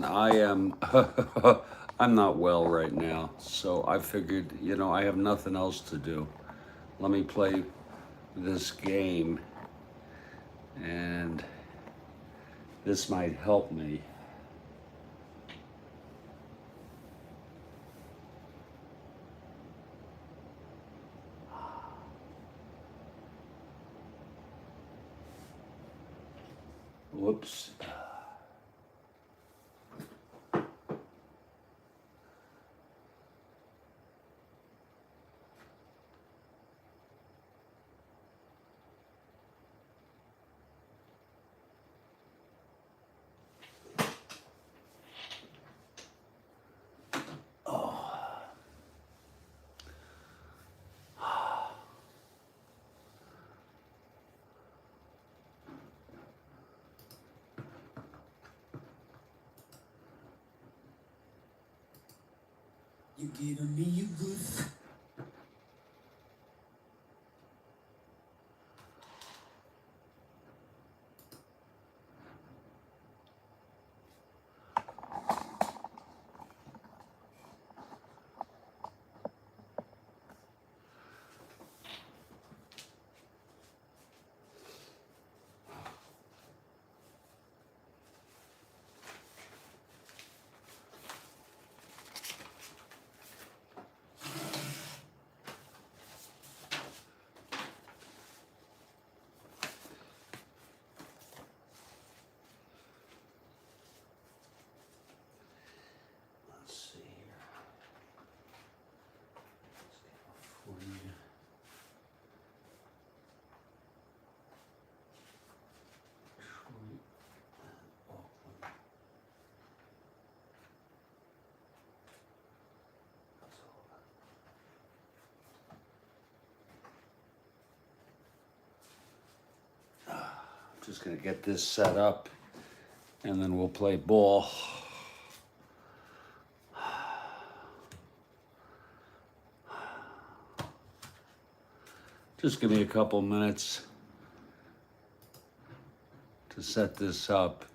and I am, I'm not well right now. So I figured, you know, I have nothing else to do. Let me play this game, and this might help me. Whoops. You giving me a good. Let's see here. Let's get a 40. Detroit and Oakland. That's all that. I'm just gonna get this set up, and then we'll play ball. Just give me a couple minutes to set this up.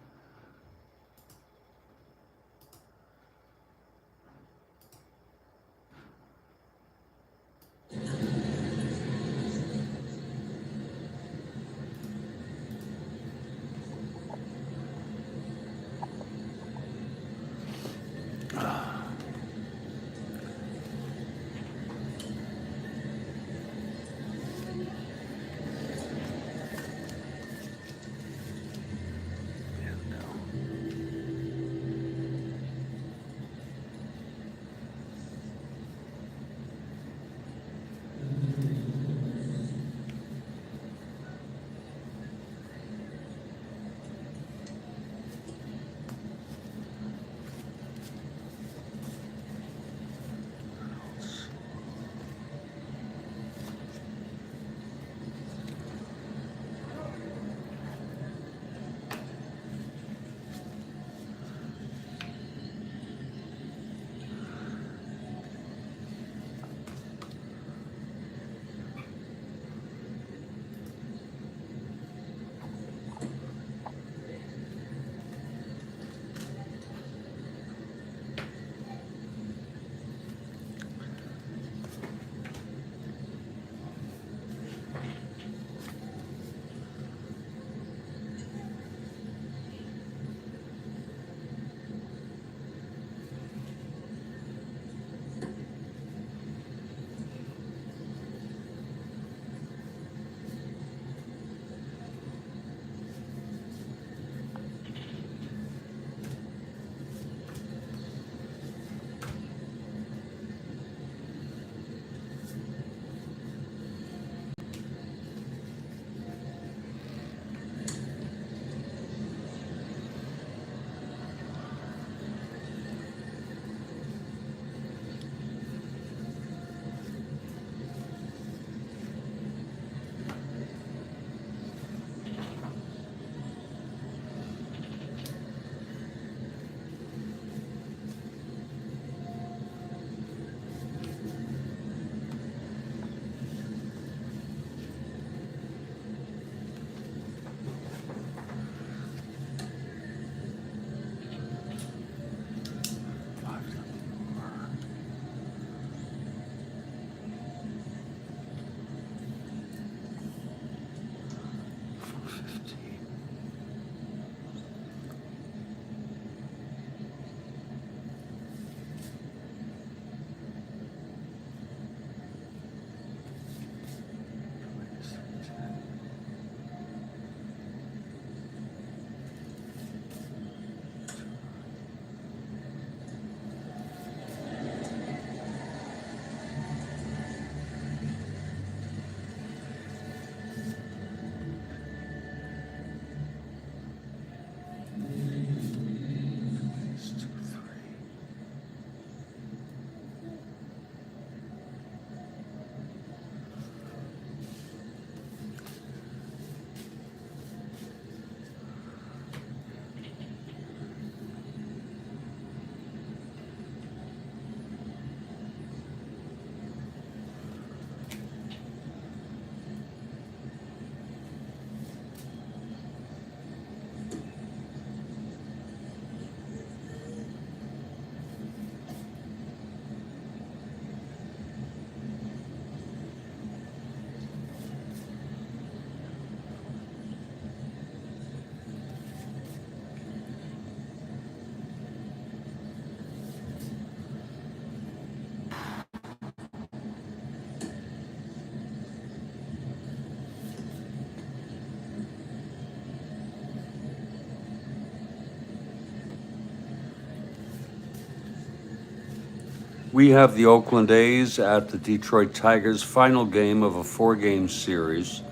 We have the Oakland A's at the Detroit Tigers, final game of a 4-game series.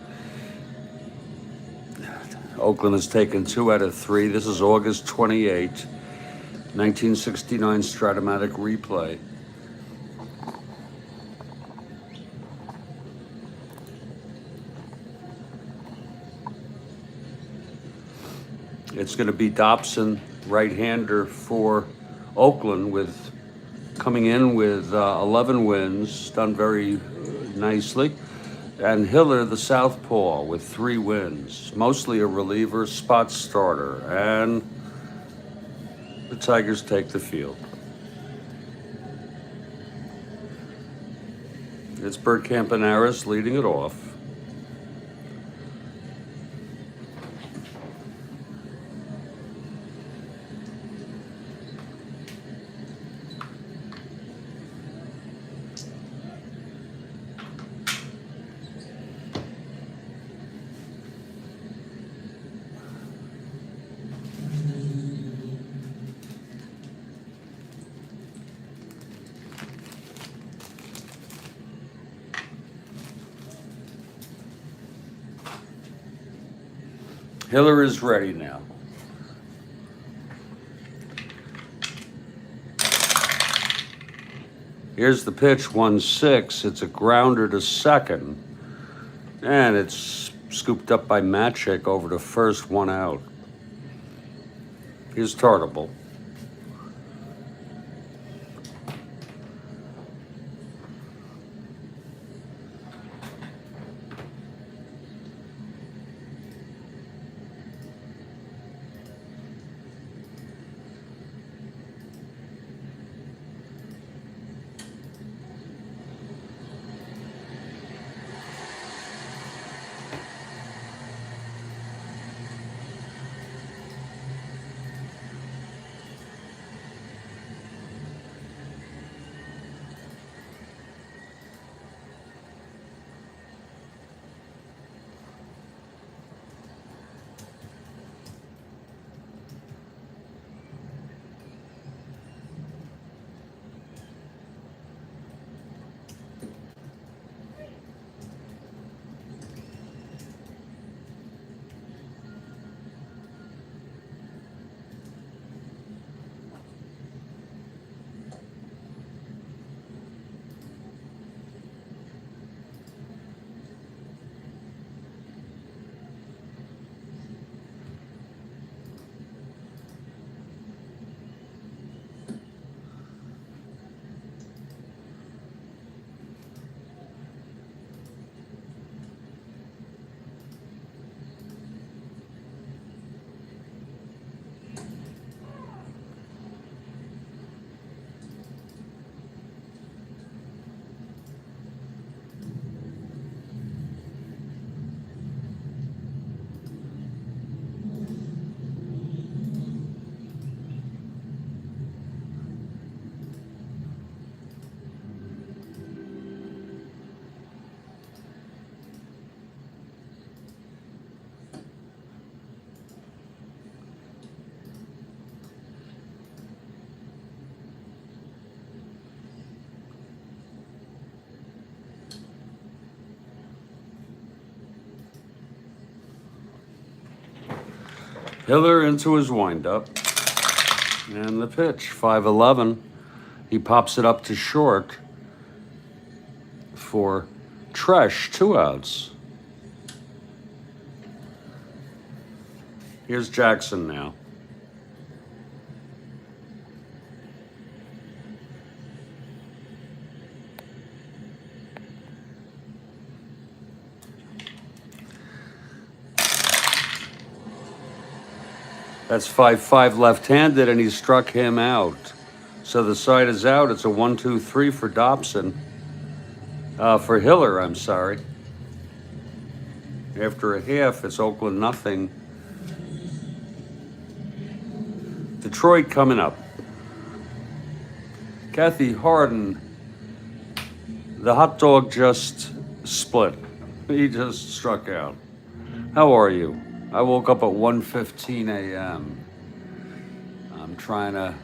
Oakland has taken 2 out of 3. This is August 28, 1969 Strat-O-Matic replay. It's going to be Dobson, right-hander for Oakland, with coming in with 11 wins, done very nicely. And Hiller, the southpaw, with 3 wins, mostly a reliever, spot starter. And the Tigers take the field. It's Bert Campaneris leading it off. Hiller is ready now. Here's the pitch, 1-6. It's a grounder to second. And it's scooped up by Matic over to first, 1 out. Here's Tartable. Hiller into his windup. And the pitch, 5-11. He pops it up to short for Tresh, 2 outs. Here's Jackson now. That's 5-5 left-handed, and he struck him out. So the side is out. It's a 1-2-3 for Dobson. For Hiller, I'm sorry. After a half, it's Oakland nothing. Detroit coming up. Kathy Harden, the hot dog just split. He just struck out. How are you? I woke up at 1:15 a.m. I'm trying to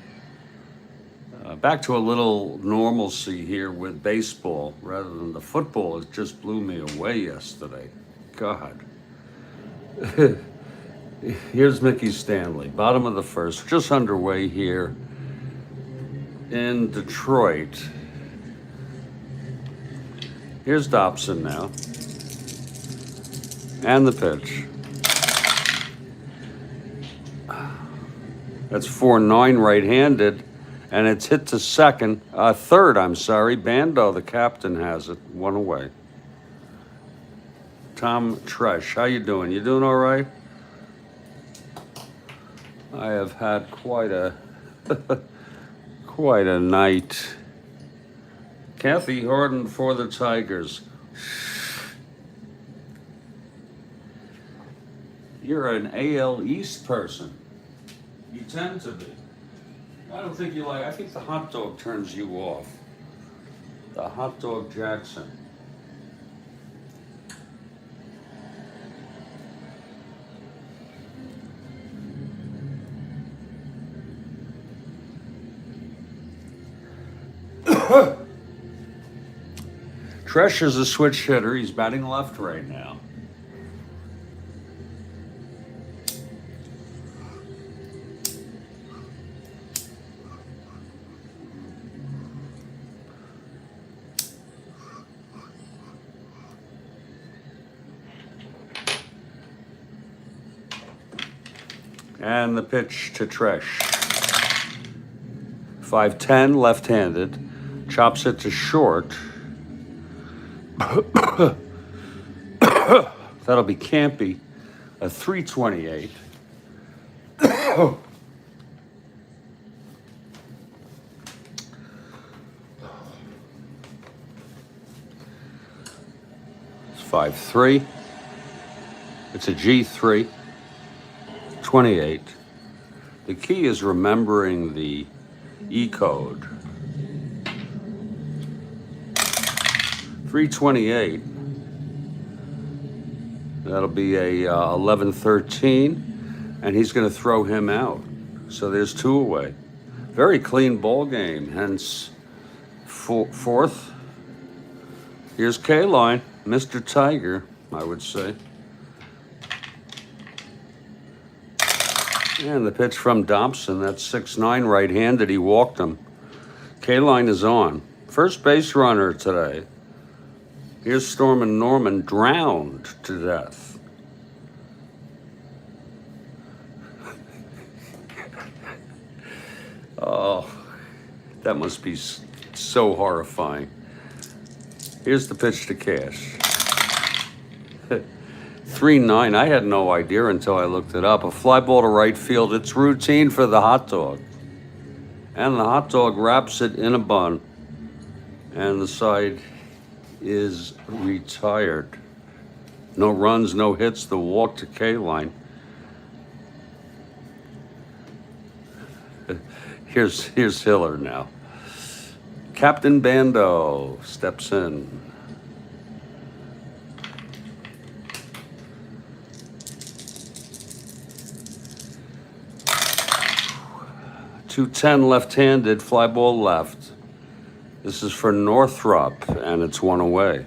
back to a little normalcy here with baseball rather than the football. It just blew me away yesterday. God. Here's Mickey Stanley, bottom of the first, just underway here in Detroit. Here's Dobson now. And the pitch. That's 4-9 right-handed, and it's hit to third, I'm sorry. Bando, the captain, has it, 1 away. Tom Tresh, how you doing? You doing all right? I have had quite a quite a night. Kathy Harden for the Tigers. You're an AL East person. You tend to be. I don't think you like. I think the hot dog turns you off. The hot dog Jackson. Tresh is a switch hitter. He's batting left right now. And the pitch to Tresh. 5-10, left-handed. Chops it to short. That'll be campy. A 328. It's 5-3. It's a G3. 28. The key is remembering the E code. 328. That'll be a 11-13, and he's going to throw him out. So there's 2 away. Very clean ball game. Hence, fourth. Here's K-Line, Mr. Tiger, I would say. And the pitch from Dobson, that's 6-9 right-handed. He walked him. K-Line is on. First base runner today. Here's Stormin' Norman, drowned to death. Oh, that must be so horrifying. Here's the pitch to Cash. 3-9, I had no idea until I looked it up. A fly ball to right field, it's routine for the hot dog. And the hot dog wraps it in a bun. And the side is retired. No runs, no hits, the walk to K-Line. Here's Hiller now. Captain Bando steps in. 210 left-handed, fly ball left. This is for Northrop, and it's 1 away.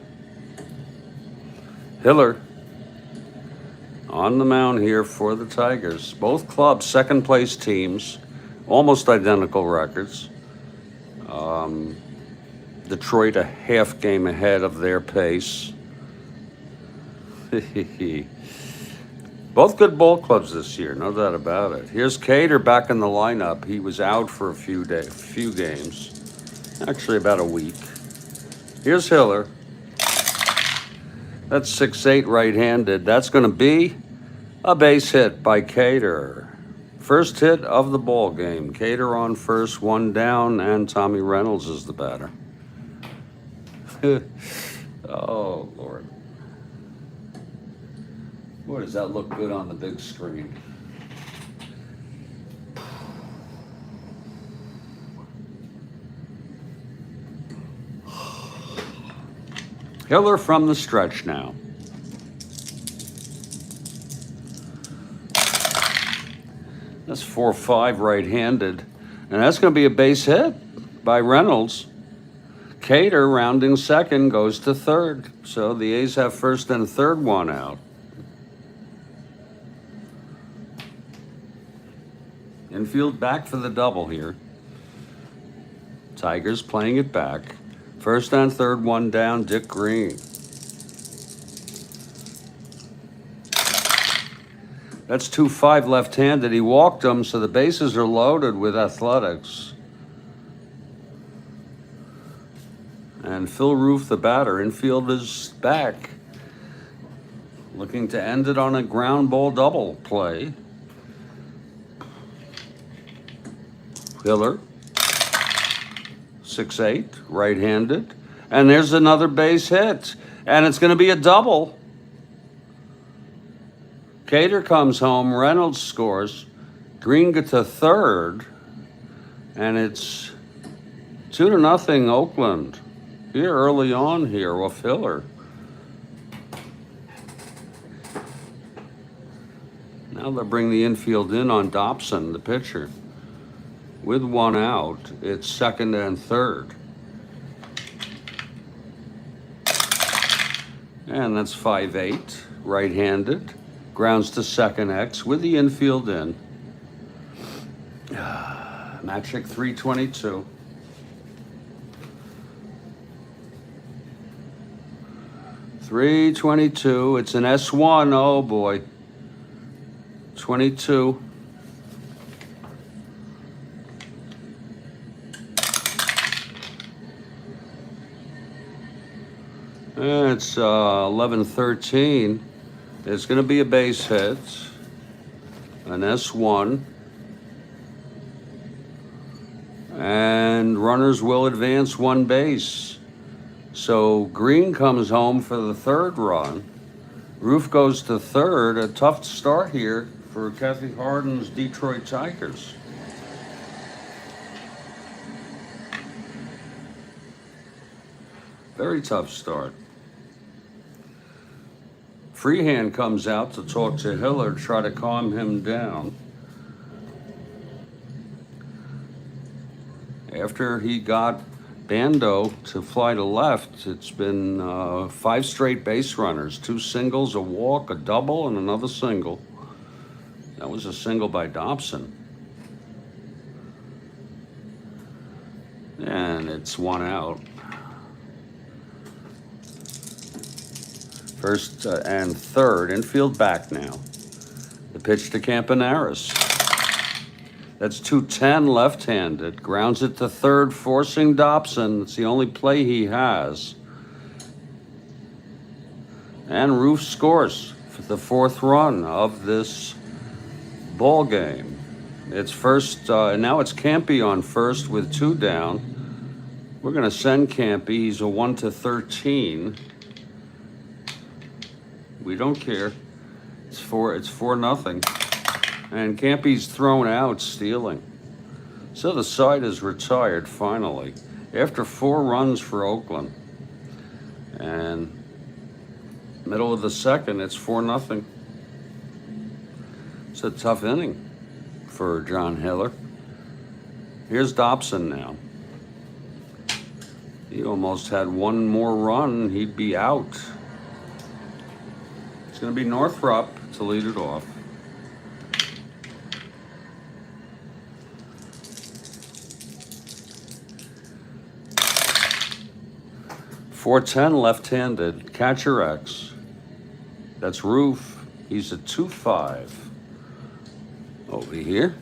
Hiller on the mound here for the Tigers. Both clubs, second place teams, almost identical records. Detroit a half game ahead of their pace. Both good ball clubs this year, no doubt about it. Here's Cater back in the lineup. He was out for a few games, actually about a week. Here's Hiller. That's 6'8" right-handed. That's going to be a base hit by Cater. First hit of the ball game. Cater on first, one down, and Tommy Reynolds is the batter. Oh, Lord. Boy, does that look good on the big screen. Hiller from the stretch now. That's 4-5 right-handed. And that's going to be a base hit by Reynolds. Cater, rounding second, goes to third. So the A's have first and third, one out. Infield back for the double here. Tigers playing it back. First and third, one down, Dick Green. That's 2-5 left-handed. He walked him, so the bases are loaded with Athletics. And Phil Roof, the batter, infield is back. Looking to end it on a ground ball double play. Hiller. 6'8", right-handed. And there's another base hit. And it's going to be a double. Cater comes home. Reynolds scores. Green gets to third. And it's 2-0 Oakland. Here early on here with Hiller. Now they'll bring the infield in on Dobson, the pitcher. With one out, it's second and third. And that's 5'8", right-handed. Grounds to second X with the infield in. Magic 322. .322. It's an S1. Oh boy. 22. It's 11-13. It's going to be a base hit. An S1. And runners will advance one base. So Green comes home for the third run. Roof goes to third. A tough start here for Kathy Harden's Detroit Tigers. Very tough start. Freehand comes out to talk to Hiller, try to calm him down. After he got Bando to fly to left, it's been 5 straight base runners, 2 singles, a walk, a double, and another single. That was a single by Dobson. And it's one out. First and third, infield back now. The pitch to Campaneris. That's 210 left-handed. Grounds it to third, forcing Dobson. It's the only play he has. And Roof scores for the 4th run of this ball game. It's first, now it's Campy on first with 2 down. We're going to send Campy. He's a 1-13. We don't care. It's 4-0. And Campy's thrown out, stealing. So the side is retired finally after 4 runs for Oakland. And middle of the second, it's 4-0. It's a tough inning for John Hiller. Here's Dobson now. He almost had one more run, he'd be out. It's going to be Northrup. to lead it off. .410 left-handed, catcher X. That's Roof. He's a 2-5. Over here.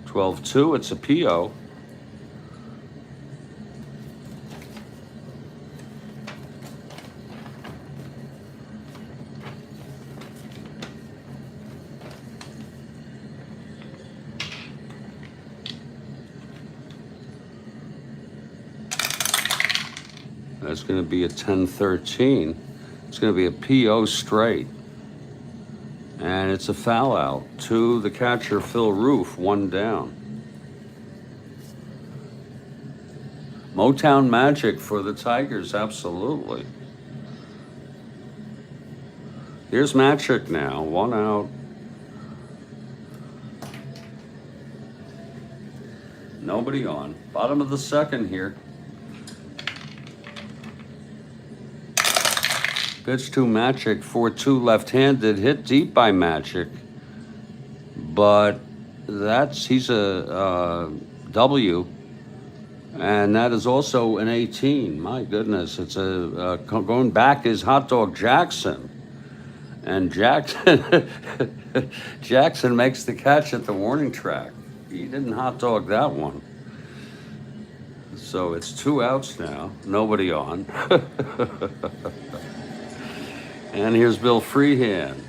.12-2, it's a PO. That's going to be a 10-13. It's going to be a PO straight. And it's a foul out to the catcher, Phil Roof, 1 down. Motown magic for the Tigers, absolutely. Here's Magic now, 1 out. Nobody on. Bottom of the second here. Pitch to Magic, 4-2 left-handed, hit deep by Magic, but he's a W, and that is also an 18. My goodness, it's going back is Hot Dog Jackson, and Jackson makes the catch at the warning track. He didn't hot dog that one. So it's 2 outs now, nobody on. And here's Bill Freehand.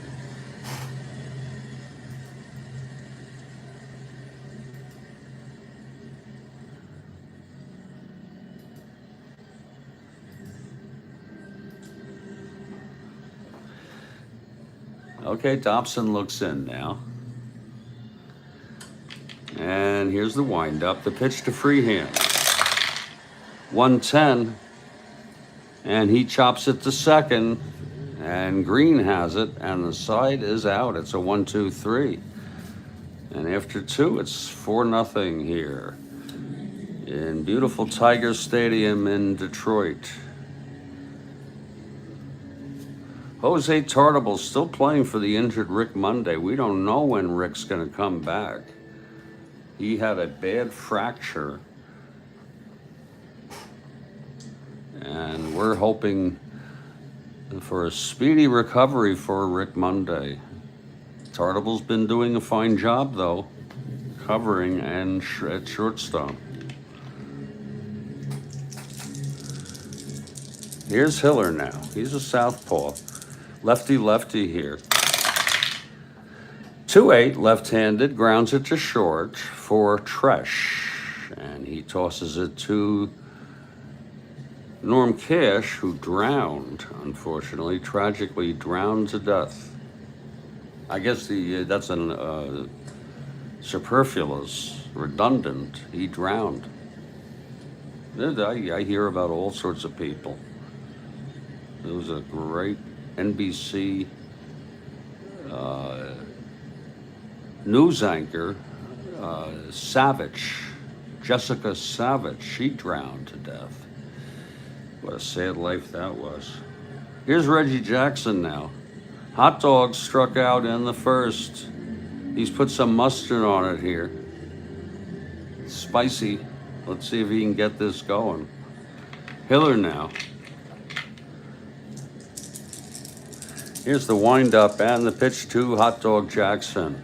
Okay, Dobson looks in now. And here's the windup, the pitch to Freehand. 110, and he chops it to second. And Green has it, and the side is out. It's a 1-2-3. And after 2, it's 4-0 here in beautiful Tiger Stadium in Detroit. Jose Tartable's still playing for the injured Rick Monday. We don't know when Rick's going to come back. He had a bad fracture, and we're hoping for a speedy recovery for Rick Monday. Tartable's been doing a fine job, though, covering and at shortstop. Here's Hiller now. He's a southpaw. Lefty-lefty here. 2-8, left-handed, grounds it to short for Tresh. And he tosses it to Norm Cash, who drowned, unfortunately, tragically drowned to death. I guess that's an superfluous, redundant. He drowned. I hear about all sorts of people. There was a great NBC news anchor, Savage, Jessica Savage. She drowned to death. What a sad life that was. Here's Reggie Jackson now. Hot Dog struck out in the first. He's put some mustard on it here. Spicy. Let's see if he can get this going. Hiller now. Here's the windup and the pitch to Hot Dog Jackson.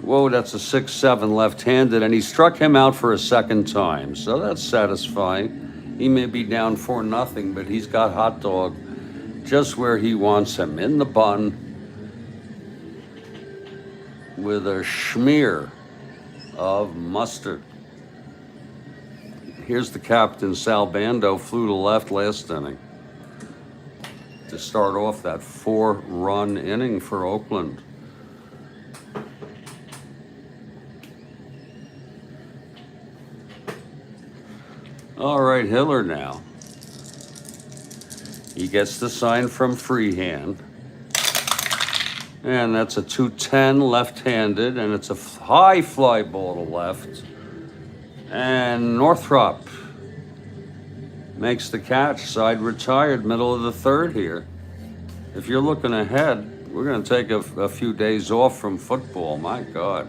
Whoa, that's a 6-7 left-handed, and he struck him out for a second time, so that's satisfying. He may be down 4-0, but he's got Hot Dog just where he wants him, in the bun, with a smear of mustard. Here's the captain, Sal Bando, flew to left last inning to start off that 4-run inning for Oakland. All right, Hiller now. He gets the sign from Freehand. And that's a 210 left-handed, and it's a high fly ball to left. And Northrop makes the catch. Side retired, middle of the third here. If you're looking ahead, we're going to take a few days off from football. My God.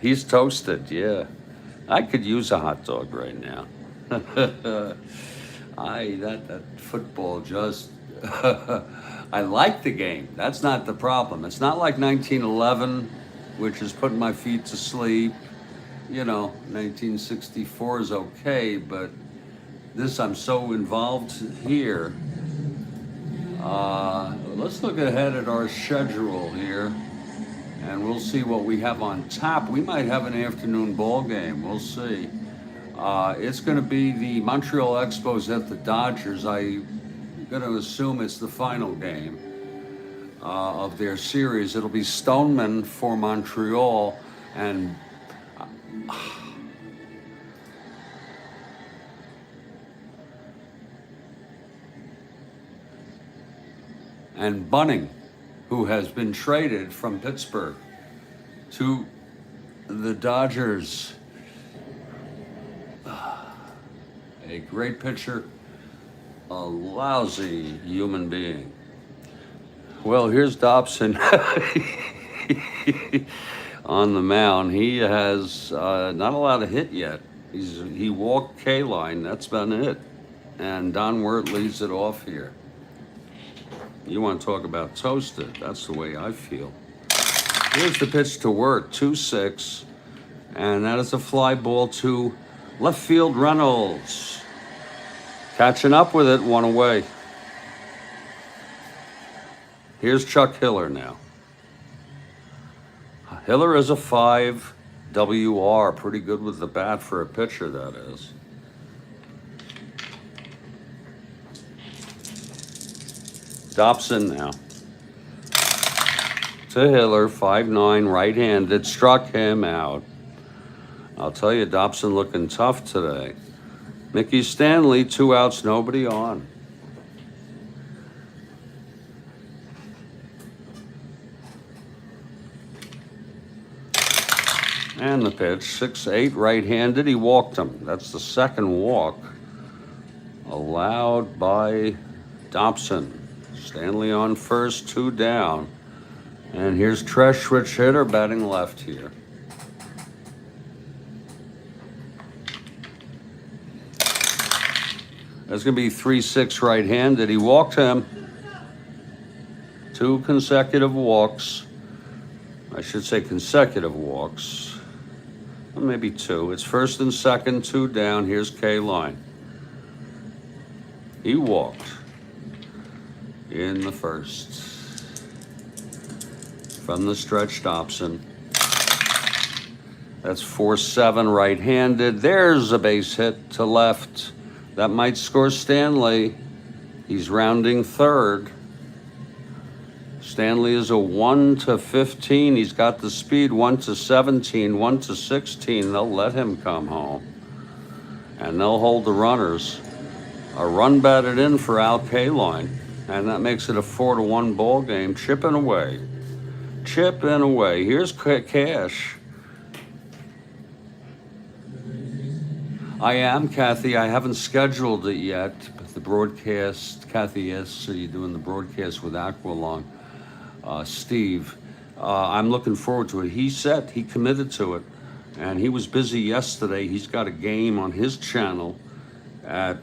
He's toasted, yeah. I could use a hot dog right now. That football just I like the game. That's not the problem. It's not like 1911, which is putting my feet to sleep. 1964 is okay, but this, I'm so involved here. Let's look ahead at our schedule here, and we'll see what we have on tap. We might have an afternoon ball game. We'll see. It's going to be the Montreal Expos at the Dodgers. I'm going to assume it's the final game of their series. It'll be Stoneman for Montreal, and Bunning, who has been traded from Pittsburgh to the Dodgers. A great pitcher, a lousy human being. Well, here's Dobson on the mound. He has not allowed a hit yet. He walked K-line, that's been it. And Don Wirt leads it off here. You want to talk about toasted, that's the way I feel. Here's the pitch to Wirt, 2-6. And that is a fly ball to left field Reynolds. Catching up with it, one away. Here's Chuck Hiller now. Hiller is a 5 WR, pretty good with the bat for a pitcher, that is. Dobson now. To Hiller, 5'9", right-handed, struck him out. I'll tell you, Dobson looking tough today. Mickey Stanley, 2 outs, nobody on. And the pitch, 6'8", right-handed. He walked him. That's the second walk allowed by Dobson. Stanley on first, 2 down. And here's Tresh, switch hitter, batting left here. That's going to be 3-6 right-handed. He walked him. 2 consecutive walks. I should say consecutive walks. Well, maybe 2. It's first and second, 2 down. Here's K-line. He walked in the first. From the stretch, Dobson. That's 4-7 right-handed. There's a base hit to left. That might score Stanley. He's rounding third. Stanley is a 1-15. He's got the speed, 1-17, 1-16. They'll let him come home. And they'll hold the runners. A run batted in for Al Kaline. And that makes it a 4-1 ball game. Chipping away. Chipping away. Here's Cash. I am, Kathy. I haven't scheduled it yet, but the broadcast, Kathy, yes, so you're doing the broadcast with Aqualung. Steve, I'm looking forward to it. He said he committed to it, and he was busy yesterday. He's got a game on his channel at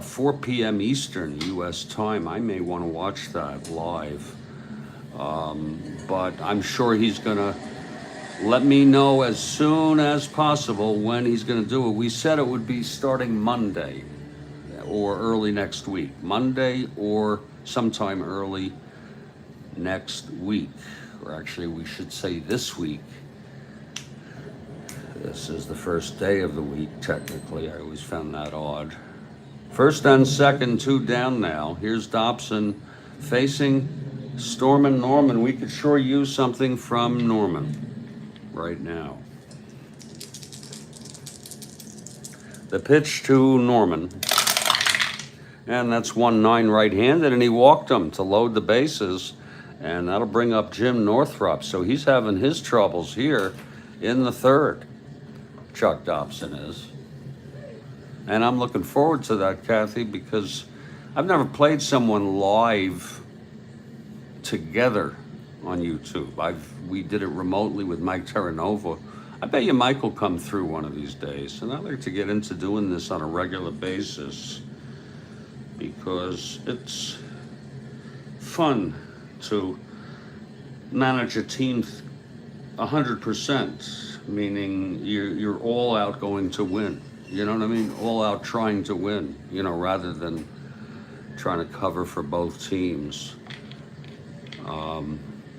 4 p.m. Eastern U.S. time. I may want to watch that live, but I'm sure he's going to let me know as soon as possible when he's going to do it. We said it would be starting Monday or early next week. Monday or sometime early next week. Or actually, we should say this week. This is the first day of the week, technically. I always found that odd. First and second, 2 down now. Here's Dobson facing Stormin' Norman. We could sure use something from Norman right now. The pitch to Norman. And that's 1-9 right-handed, and he walked him to load the bases, and that'll bring up Jim Northrup. So he's having his troubles here in the third. Chuck Dobson is. And I'm looking forward to that, Kathy, because I've never played someone live together on YouTube. We did it remotely with Mike Terranova. I bet you Mike will come through one of these days. And I'd like to get into doing this on a regular basis because it's fun to manage a team 100%, meaning you're all out going to win. You know what I mean? All out trying to win, rather than trying to cover for both teams.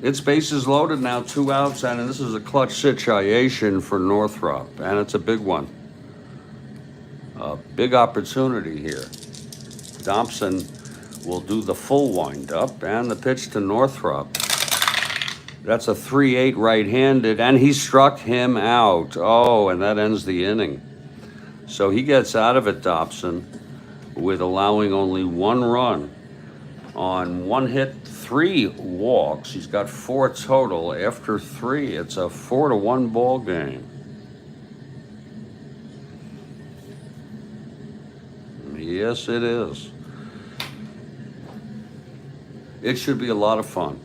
It's bases loaded now, 2 outs, and this is a clutch situation for Northrop, and it's a big one. A big opportunity here. Dobson will do the full windup, and the pitch to Northrop. That's a 3-8 right-handed, and he struck him out. Oh, and that ends the inning. So he gets out of it, Dobson, with allowing only 1 run on 1 hit, 3 walks. He's got 4 total. After 3, it's a 4-1 ball game. Yes, it is. It should be a lot of fun.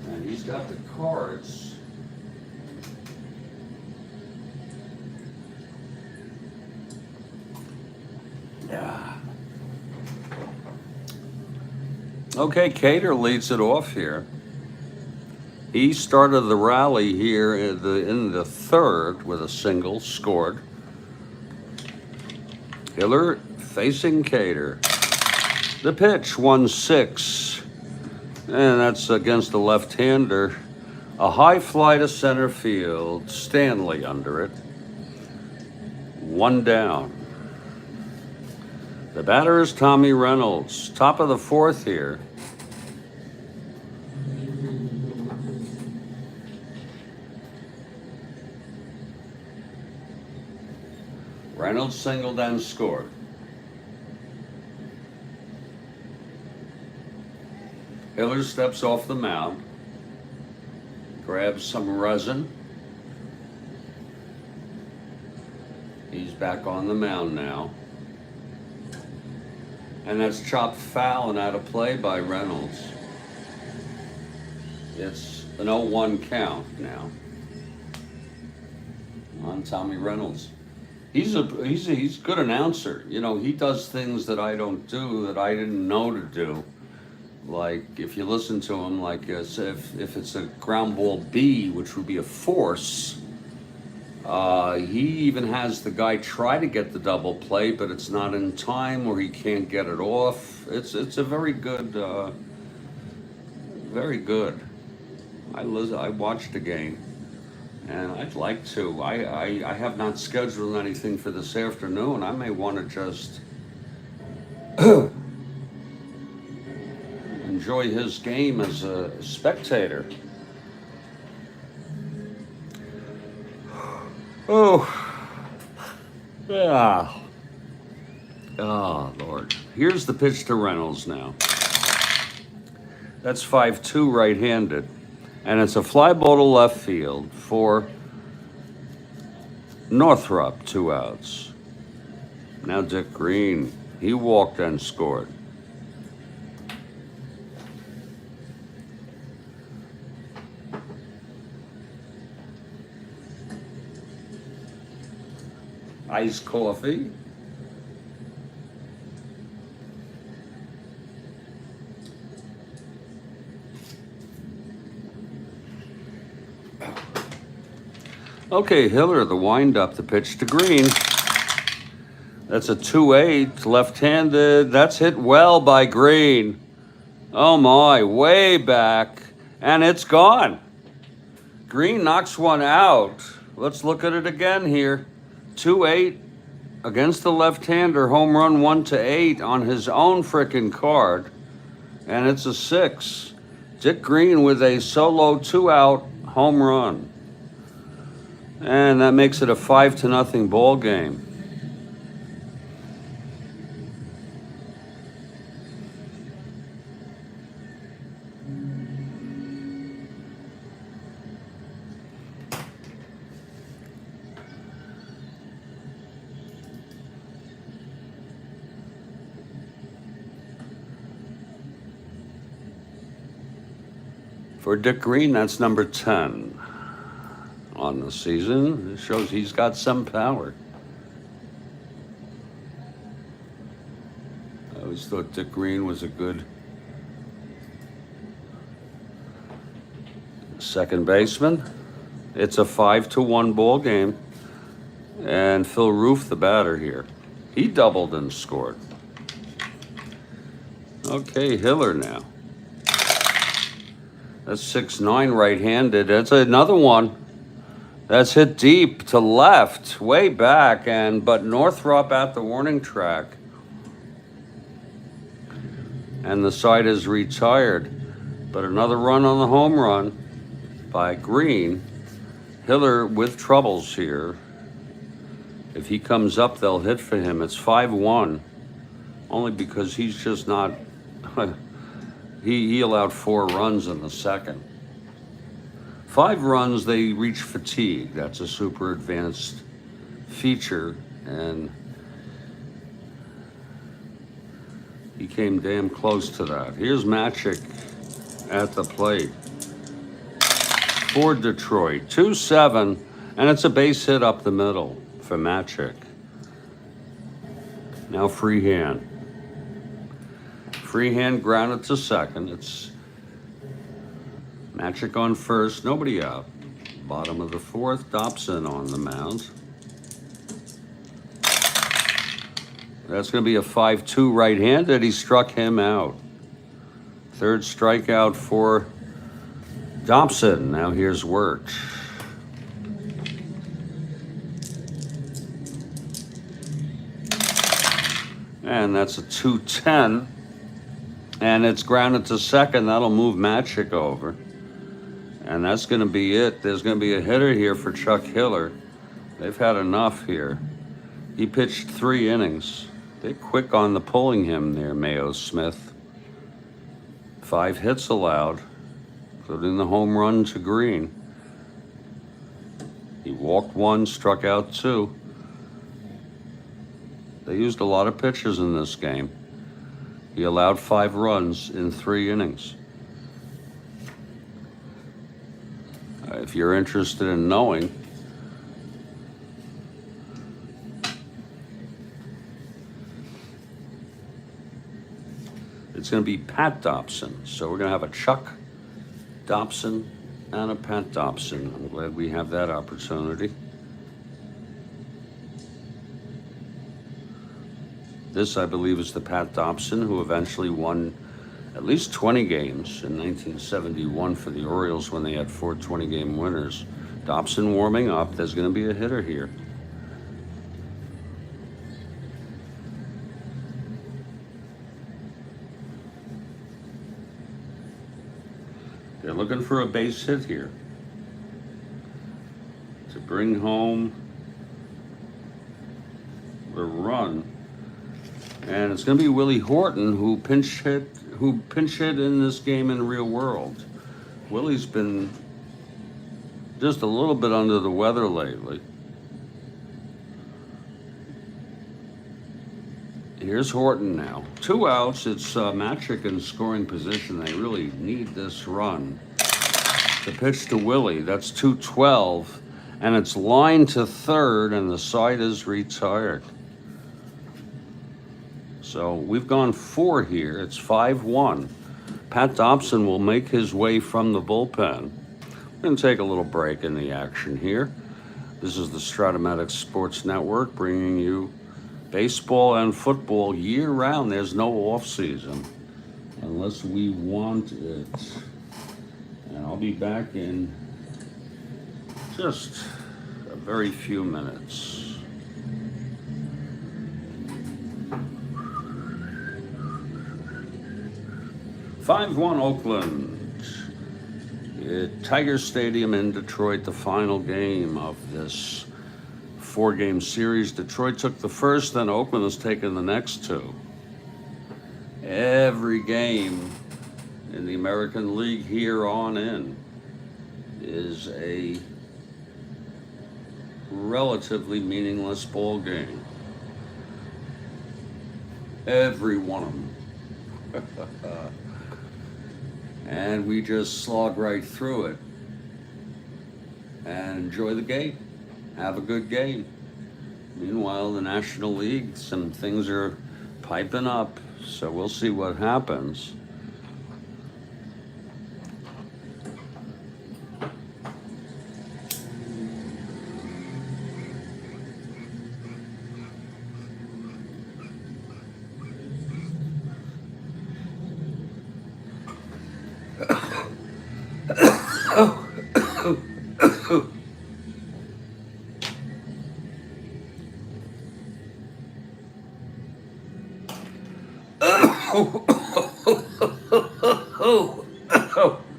And he's got the cards. Yeah. Okay, Cater leads it off here. He started the rally here in the 3rd with a single, scored. Hiller facing Cater. The pitch, 1-6. And that's against the left-hander. A high fly to center field. Stanley under it. 1 down. The batter is Tommy Reynolds. Top of the 4th here. Reynolds singled and scored. Hiller steps off the mound, grabs some resin. He's back on the mound now. And that's chopped foul and out of play by Reynolds. It's an 0-1 count now on Tommy Reynolds. He's a good announcer. He does things that I don't do, that I didn't know to do. Like if you listen to him, like if it's a ground ball B, which would be a force, he even has the guy try to get the double play, but it's not in time or he can't get it off. It's a very good, very good. I watched the game. And I'd like to. I have not scheduled anything for this afternoon. I may want to just enjoy his game as a spectator. Oh, yeah. Oh, Lord. Here's the pitch to Reynolds now. That's 5-2 right-handed. And it's a fly ball to left field for Northrop, 2 outs. Now Dick Green, he walked and scored. Iced coffee. Okay, Hiller, the windup, the pitch to Green. That's a 2-8, left-handed. That's hit well by Green. Oh my, way back. And it's gone. Green knocks one out. Let's look at it again here. 2-8 against the left-hander, home run 1-8 on his own frickin' card. And it's a 6. Dick Green with a solo 2-out home run. And that makes it a 5-0 ball game. For Dick Green, that's number 10 on the season. It shows he's got some power. I always thought Dick Green was a good second baseman. It's a 5-1 ball game. And Phil Roof, the batter here. He doubled and scored. Okay, Hiller now. That's 6'9", right-handed. That's another one. That's hit deep to left, way back, but Northrop at the warning track. And the side is retired. But another run on the home run by Green. Hiller with troubles here. If he comes up, they'll hit for him. It's 5-1, only because he's just not. He allowed 4 runs in the second. 5 runs, they reach fatigue. That's a super advanced feature, and he came damn close to that. Here's Matic at the plate for Detroit. 2-7, and it's a base hit up the middle for Matic. Now Freehand. Freehand grounded to second. It's Matic on first, nobody out. Bottom of the 4th, Dobson on the mound. That's going to be a 5-2 right-handed. He struck him out. 3rd strikeout for Dobson. Now here's Wirt. And that's a 2-10. And it's grounded to second. That'll move Matic over. And that's going to be it. There's going to be a hitter here for Chuck Hiller. They've had enough here. He pitched 3 innings. They're quick on the pulling him there, Mayo Smith. 5 hits allowed, including the home run to Green. He walked 1, struck out 2. They used a lot of pitches in this game. He allowed 5 runs in 3 innings. If you're interested in knowing, it's going to be Pat Dobson. So we're going to have a Chuck Dobson and a Pat Dobson. I'm glad we have that opportunity. This, I believe, is the Pat Dobson who eventually won at least 20 games in 1971 for the Orioles when they had 4 20-game winners. Dobson warming up. There's going to be a hitter here. They're looking for a base hit here to bring home the run. And it's going to be Willie Horton who pinch hit in this game in real world. Willie's been just a little bit under the weather lately. Here's Horton now. 2 outs. It's Matic in scoring position. They really need this run. The pitch to Willie. That's 2-12. And it's lined to third, and the side is retired. So we've gone 4 here. It's 5-1. Pat Dobson will make his way from the bullpen. We're going to take a little break in the action here. This is the Strat-O-Matic Sports Network bringing you baseball and football year-round. There's no off-season unless we want it. And I'll be back in just a very few minutes. 5-1 Oakland at Tiger Stadium in Detroit, the final game of this 4-game series. Detroit took the first, then Oakland has taken the next 2. Every game in the American League here on in is a relatively meaningless ball game. Every one of them. And we just slog right through it and enjoy the game. Have a good game. Meanwhile, the National League, some things are piping up, so we'll see what happens.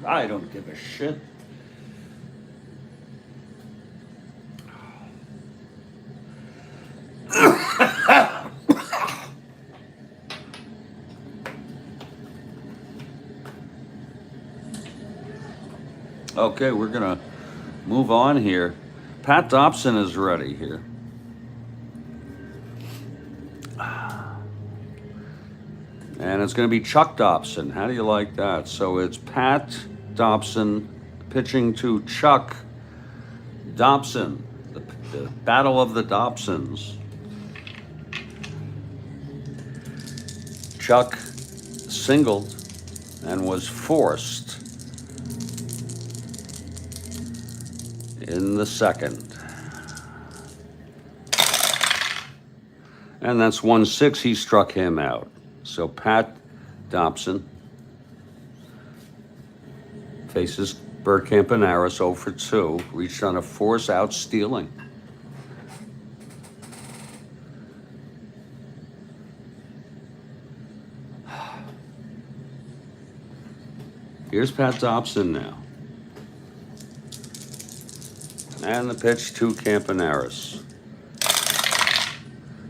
I don't give a shit. Okay, we're gonna move on here. Pat Dobson is ready here. And it's going to be Chuck Dobson. How do you like that? So it's Pat Dobson pitching to Chuck Dobson. The battle of the Dobsons. Chuck singled and was forced in the second. And that's 1-6. He struck him out. So Pat Dobson faces Bert Campaneris 0 for 2. Reached on a force out stealing. Here's Pat Dobson now. And the pitch to Campaneris.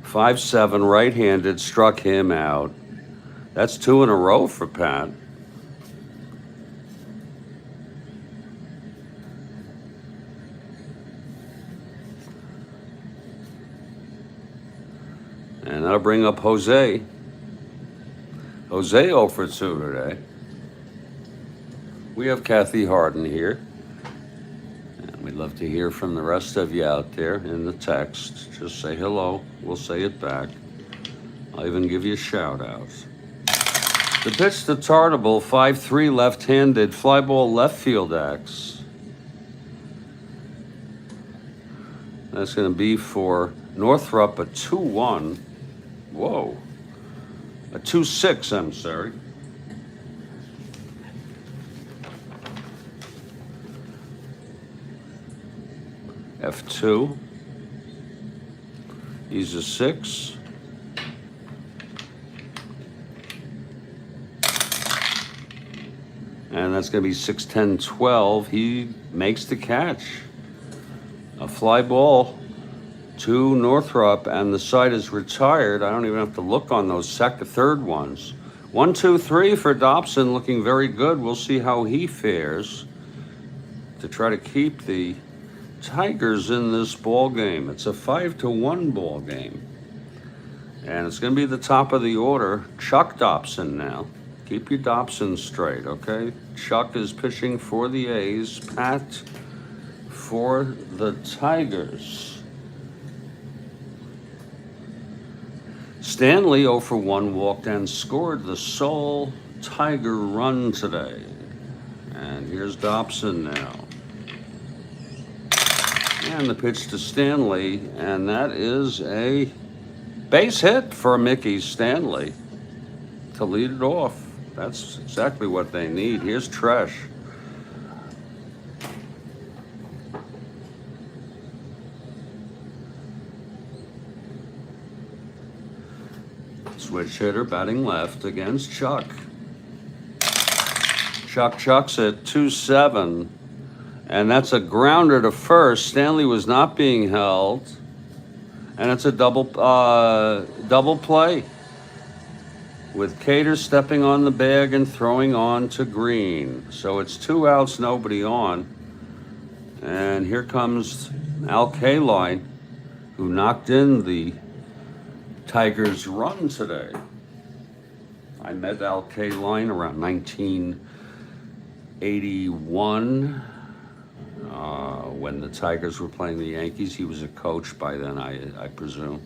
5-7, right-handed, struck him out. That's 2 in a row for Pat. And that'll bring up Jose. Jose 0 for 2 today. We have Kathy Harden here. And we'd love to hear from the rest of you out there in the text. Just say hello. We'll say it back. I'll even give you a shout out. The pitch to Tartable, 5-3 left-handed, fly ball left field X. That's going to be for Northrup, a 2-1. Whoa. A 2-6, I'm sorry. F2. He's a 6. And that's going to be 6-10-12. He makes the catch. A fly ball to Northrup, and the side is retired. I don't even have to look on those third ones. 1-2-3 for Dobson, looking very good. We'll see how he fares to try to keep the Tigers in this ball game. It's a 5-1 ball game. And it's going to be the top of the order. Chuck Dobson now. Keep your Dobson straight, okay? Chuck is pitching for the A's. Pat for the Tigers. Stanley 0 for 1 walked and scored the sole Tiger run today. And here's Dobson now. And the pitch to Stanley, and that is a base hit for Mickey Stanley to lead it off. That's exactly what they need. Here's Tresh. Switch hitter batting left against Chuck. Chuck's at 2-7. And that's a grounder to first. Stanley was not being held. And it's a double play. With Cater stepping on the bag and throwing on to Green. So it's 2 outs, nobody on. And here comes Al Kaline, who knocked in the Tigers' run today. I met Al Kaline around 19 81, when the Tigers were playing the Yankees. He was a coach by then, I presume.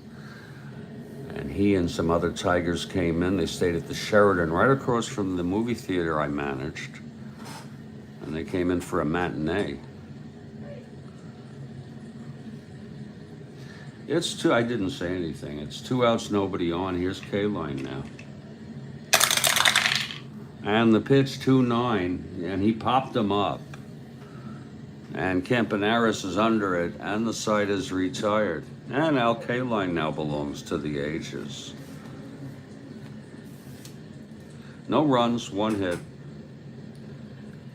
And he and some other Tigers came in. They stayed at the Sheraton right across from the movie theater I managed. And they came in for a matinee. It's two, I didn't say anything. It's 2 outs, nobody on. Here's K-line now. And the pitch 2-9, and he popped him up. And Campaneris is under it, and the side is retired. And Al K-line now belongs to the A's. No runs, 1 hit.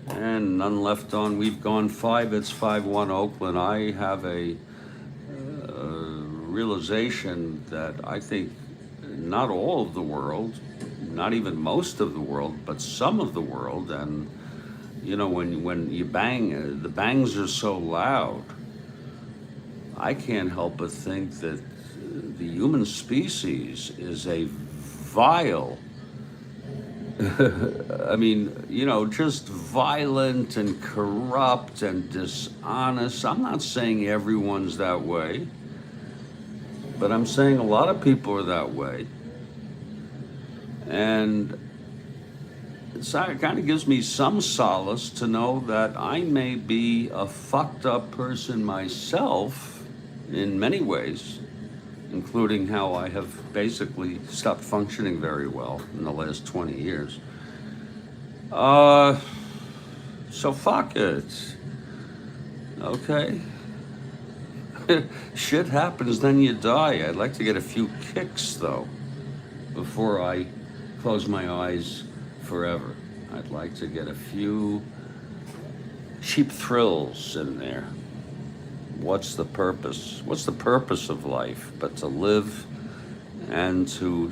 And none left on. We've gone 5. It's 5-1 Oakland. I have a realization that I think not all of the world, not even most of the world, but some of the world, and you know, when you bang, the bangs are so loud, I can't help but think that the human species is a vile, I mean, you know, just violent and corrupt and dishonest. I'm not saying everyone's that way, but I'm saying a lot of people are that way. And it kind of gives me some solace to know that I may be a fucked up person myself in many ways, including how I have basically stopped functioning very well in the last 20 years. So fuck it. Okay? Shit happens, then you die. I'd like to get a few kicks, though, before I close my eyes forever. I'd like to get a few cheap thrills in there. What's the purpose? What's the purpose of life but to live and to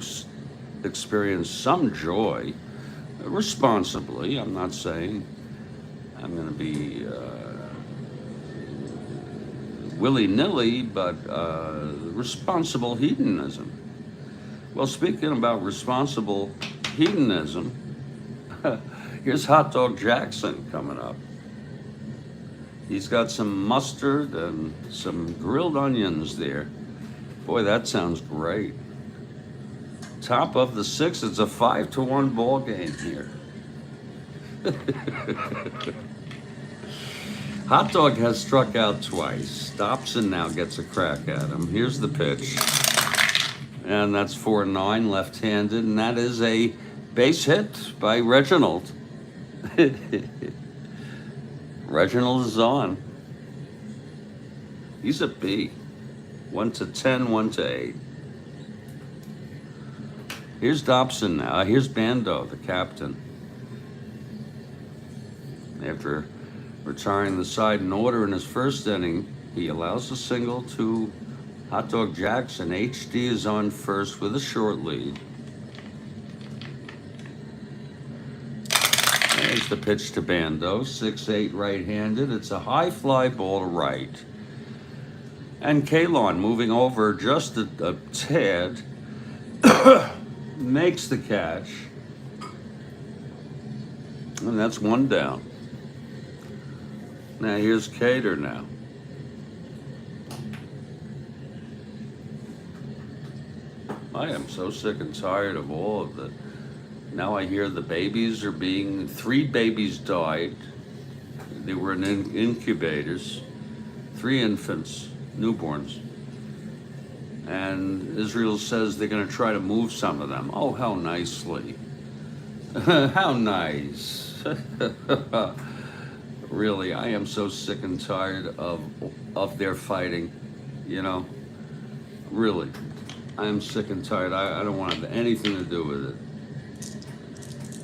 experience some joy responsibly? I'm not saying I'm going to be willy-nilly, but responsible hedonism. Well, speaking about responsible hedonism, here's Hot Dog Jackson coming up. He's got some mustard and some grilled onions there. Boy, that sounds great. Top of the 6th, it's a 5-1 ball game here. Hot Dog has struck out twice. Dobson now gets a crack at him. Here's the pitch. And that's 4-9, left-handed, and that is a base hit by Reginald. Reginald is on. He's a B. 1-10, 1-8. Here's Dobson now. Here's Bando, the captain. After retiring the side in order in his first inning, he allows a single to Hot Dog Jackson. HD is on first with a short lead. There's the pitch to Bando, 6'8", right-handed. It's a high fly ball to right. And Kalon moving over just a tad, makes the catch. And that's 1 down. Now here's Cater now. I am so sick and tired of all of it. Now I hear the babies are 3 babies died. They were in incubators. 3 infants, newborns. And Israel says they're gonna try to move some of them. Oh, how nicely. How nice. Really, I am so sick and tired of their fighting, you know? Really, I am sick and tired. I don't want to have anything to do with it.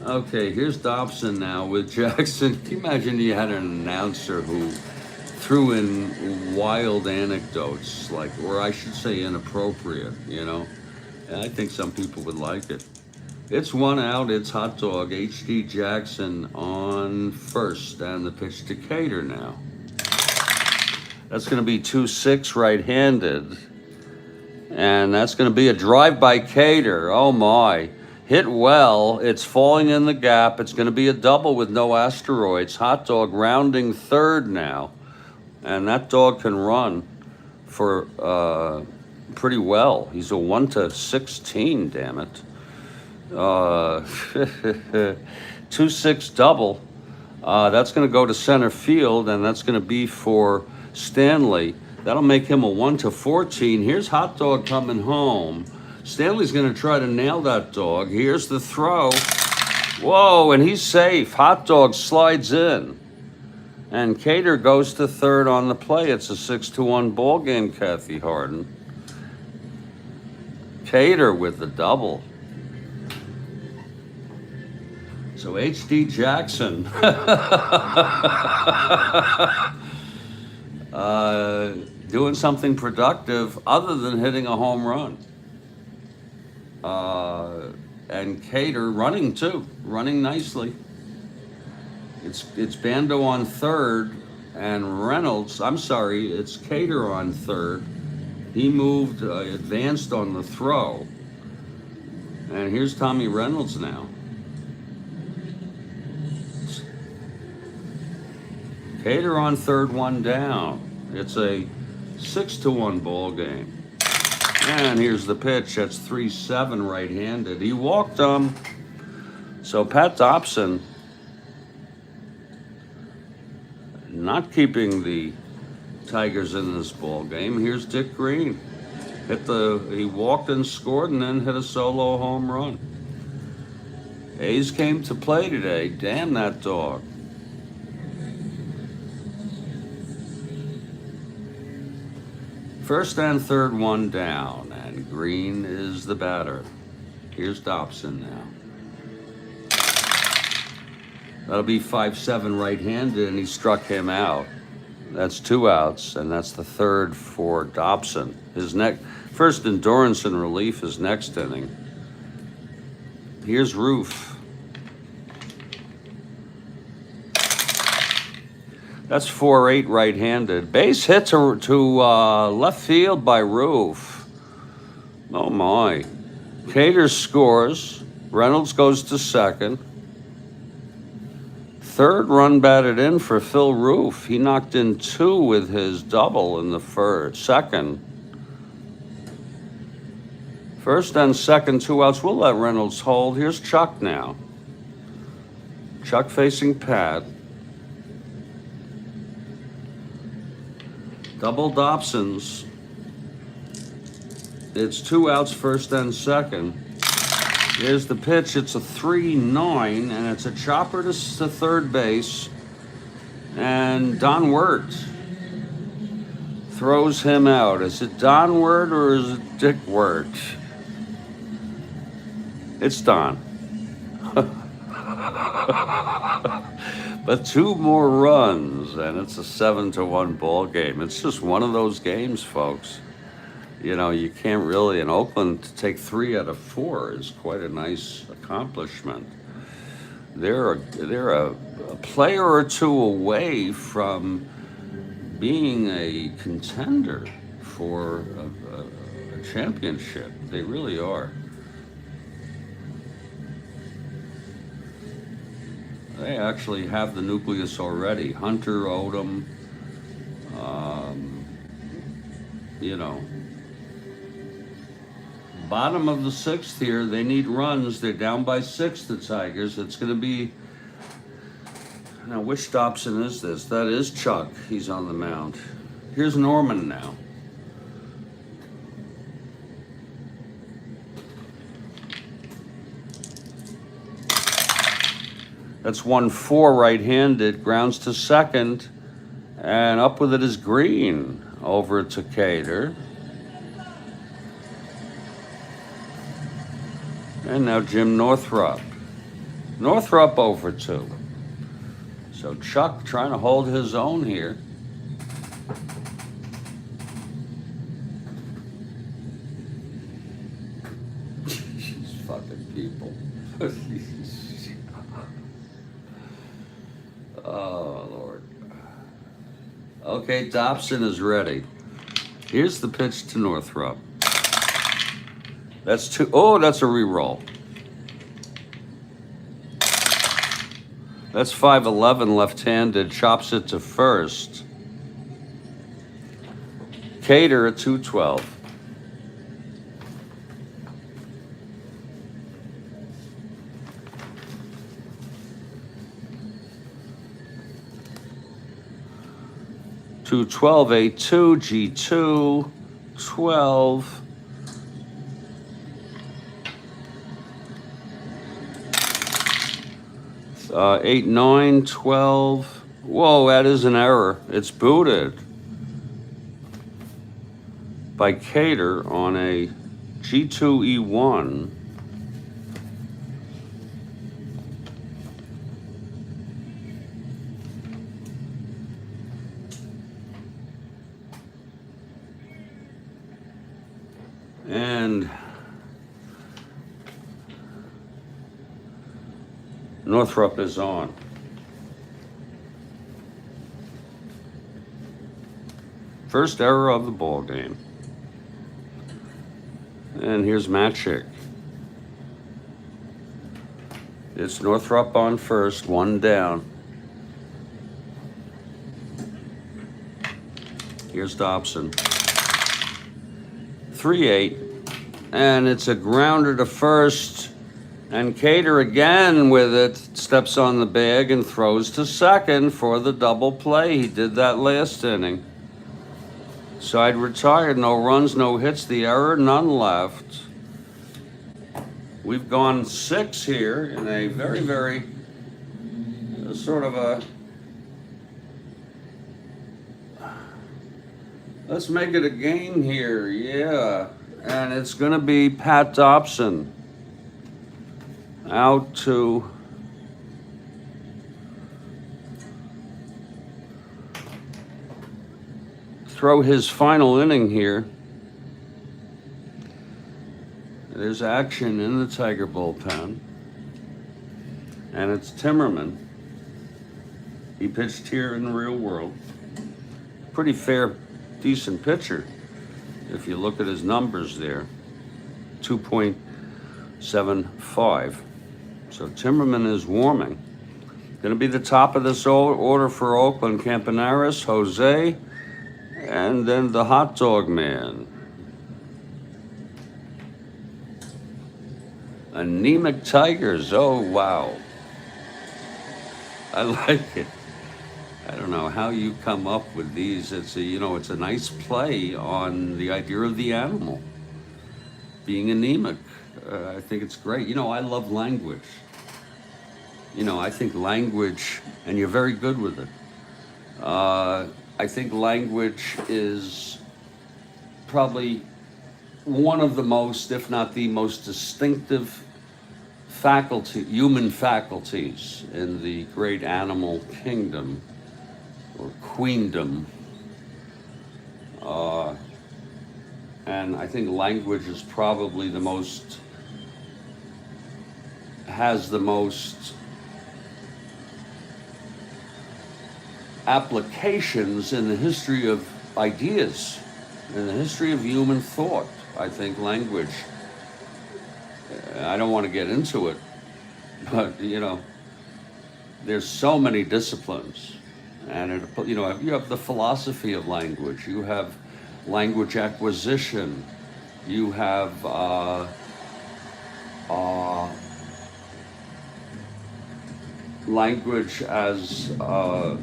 Okay, here's Dobson now with Jackson. Can you imagine you had an announcer who threw in wild anecdotes, like, or I should say inappropriate, you know? And I think some people would like it. It's 1 out, it's Hot Dog, HD Jackson on first, and the pitch to Cater now. That's gonna be 2-6 right-handed, and that's gonna be a drive by Cater. Oh my. Hit well. It's falling in the gap. It's going to be a double with no asteroids. Hot Dog rounding third now. And that dog can run for pretty well. He's a 1-16, damn it. 2-6 double. That's going to go to center field, and that's going to be for Stanley. That'll make him a 1-14. Here's Hot Dog coming home. Stanley's going to try to nail that dog. Here's the throw. Whoa, and he's safe. Hot Dog slides in. And Cater goes to third on the play. It's a 6-1 ball game, Kathy Harden. Cater with the double. So H.D. Jackson doing something productive other than hitting a home run. And Cater running too, running nicely. It's Bando on third and Reynolds, it's Cater on third. He moved, advanced on the throw. And here's Tommy Reynolds now. Cater on third, one down. It's a 6-1 ball game. And here's the pitch. That's 3-7 right-handed. He walked him. So Pat Dobson not keeping the Tigers in this ball game. Here's Dick Green. He walked and scored and then hit a solo home run. A's came to play today. Damn that dog. First and third, one down, and Green is the batter. Here's Dobson now. That'll be 5-7 right-handed, and he struck him out. That's 2 outs, and that's the third for Dobson. His first endurance and relief is next inning. Here's Roof. That's 4-8 right-handed. Base hit to left field by Roof. Oh my. Cater scores. Reynolds goes to second. Third run batted in for Phil Roof. He knocked in 2 with his double in the second. First and second, 2 outs. We'll let Reynolds hold. Here's Chuck now. Chuck facing Pat. Double Dobson's. It's 2 outs, first and second. Here's the pitch. It's a 3-9, and it's a chopper to third base. And Don Wirt throws him out. Is it Don Wirt or is it Dick Wirt? It's Don. But 2 more runs, and it's a 7-1 ball game. It's just one of those games, folks. You know, you can't really, in Oakland, to take 3 out of 4 is quite a nice accomplishment. They're a player or 2 away from being a contender for a championship. They really are. They actually have the nucleus already. Hunter, Odom, bottom of the 6th here. They need runs. They're down by 6, the Tigers. It's going to be... Now, which Dobson is this? That is Chuck. He's on the mound. Here's Norman now. That's 1-4 right-handed, grounds to second, and up with it is Green over to Cater. And now Jim Northrup. Northrup over 2. So Chuck trying to hold his own here. These fucking people. Oh, Lord. Okay, Dobson is ready. Here's the pitch to Northrup. That's 2. Oh, that's a re-roll. That's 5'11", left-handed, chops it to first. Cater at 212. Two 12, A2, G2, 12. Eight, 9, 12. Whoa, that is an error. It's booted by Cater on a G2, E1. And Northrop is on. First error of the ball game. And here's Matic. It's Northrop on first, one down. Here's Dobson. 3-8. And it's a grounder to first. And Cater again with it, steps on the bag and throws to second for the double play. He did that last inning. Side retired, no runs, no hits, the error, none left. We've gone 6 here in a very, very sort of a, let's make it a game here, yeah. And it's gonna be Pat Dobson out to throw his final inning here. There's action in the Tiger bullpen. And it's Timmerman. He pitched here in the real world. Pretty fair, decent pitcher. If you look at his numbers there, 2.75. So Timmerman is warming. Gonna be the top of this order for Oakland. Campanaris, Jose, and then the hot dog man. Anemic Tigers, oh wow. I like it. I don't know how you come up with these. It's it's a nice play on the idea of the animal being anemic. I think it's great. I love language. I think language, and you're very good with it. I think language is probably one of the most, if not the most distinctive human faculties in the great animal kingdom or queendom. And I think language is probably has the most applications in the history of ideas, in the history of human thought. I think language, I don't want to get into it, but there's so many disciplines, and you have the philosophy of language, you have language acquisition, you have language as a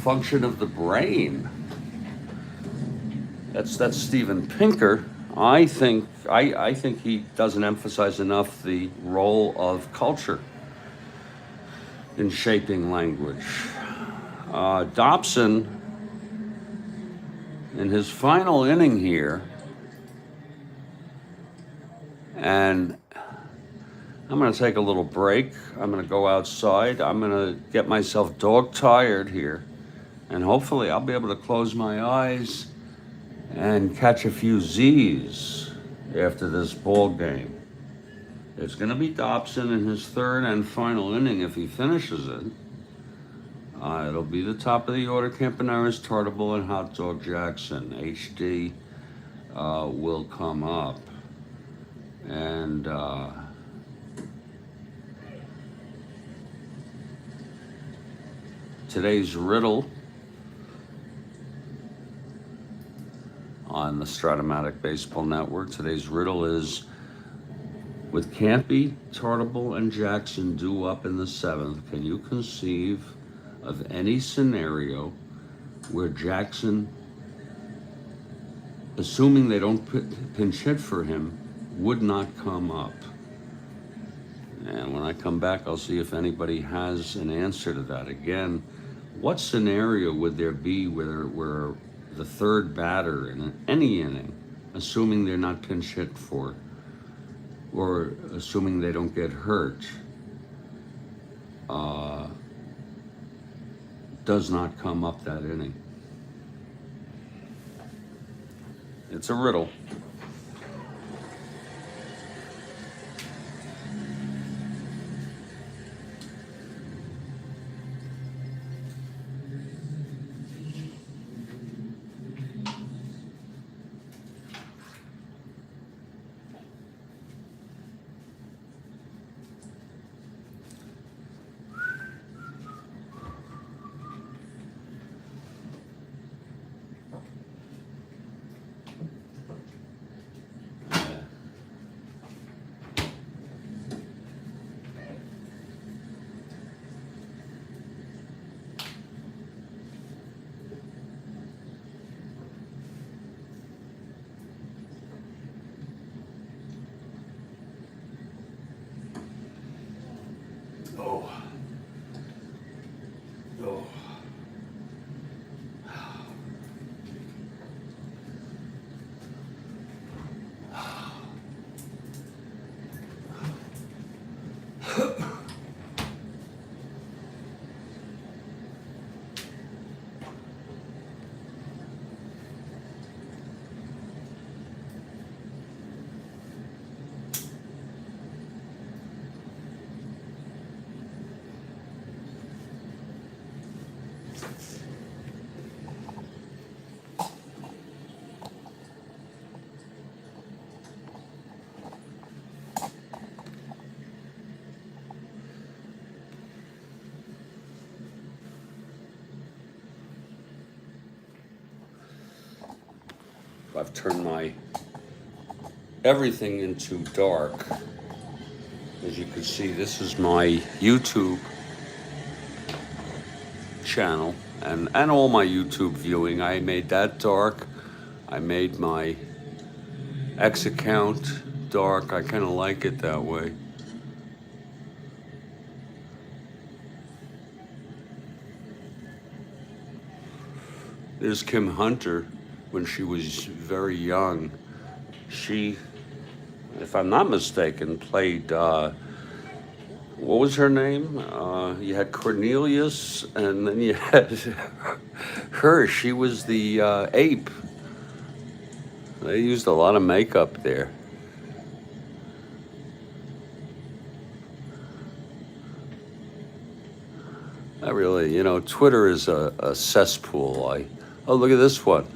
function of the brain. That's Steven Pinker. I think he doesn't emphasize enough the role of culture in shaping language. Dobson, in his final inning here, and I'm going to take a little break. I'm going to go outside. I'm going to get myself dog tired here, and hopefully I'll be able to close my eyes and catch a few Z's after this ball game. It's going to be Dobson in his third and final inning if he finishes it. It'll be the top of the order. Campanaris, Tartable, and Hot Dog Jackson. HD will come up. And Today's riddle on the Strat-O-Matic Baseball Network. Today's riddle is, with Campy, Tartable, and Jackson due up in the 7th, can you conceive of any scenario where Jackson, assuming they don't pinch hit for him, would not come up? And when I come back, I'll see if anybody has an answer to that. Again, what scenario would there be where the third batter in any inning, assuming they're not pinch hit for, or assuming they don't get hurt, does not come up that inning? It's a riddle. Oh. Oh. I've turned my everything into dark. As you can see, this is my YouTube channel and all my YouTube viewing. I made that dark. I made my X account dark. I kind of like it that way. There's Kim Hunter when she was very young. She, if I'm not mistaken, played, what was her name? You had Cornelius, and then you had her. She was the ape. They used a lot of makeup there. I really, Twitter is a cesspool. Oh, look at this one.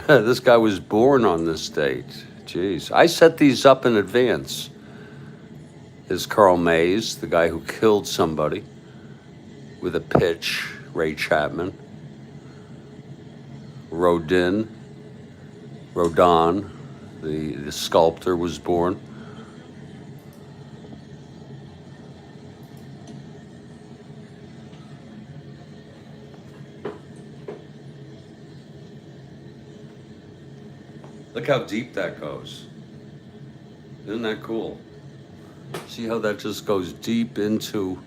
This guy was born on this date. Jeez. I set these up in advance. There's Carl Mays, the guy who killed somebody with a pitch, Ray Chapman. Rodin, the sculptor, was born. Look how deep that goes. Isn't that cool? See how that just goes deep into...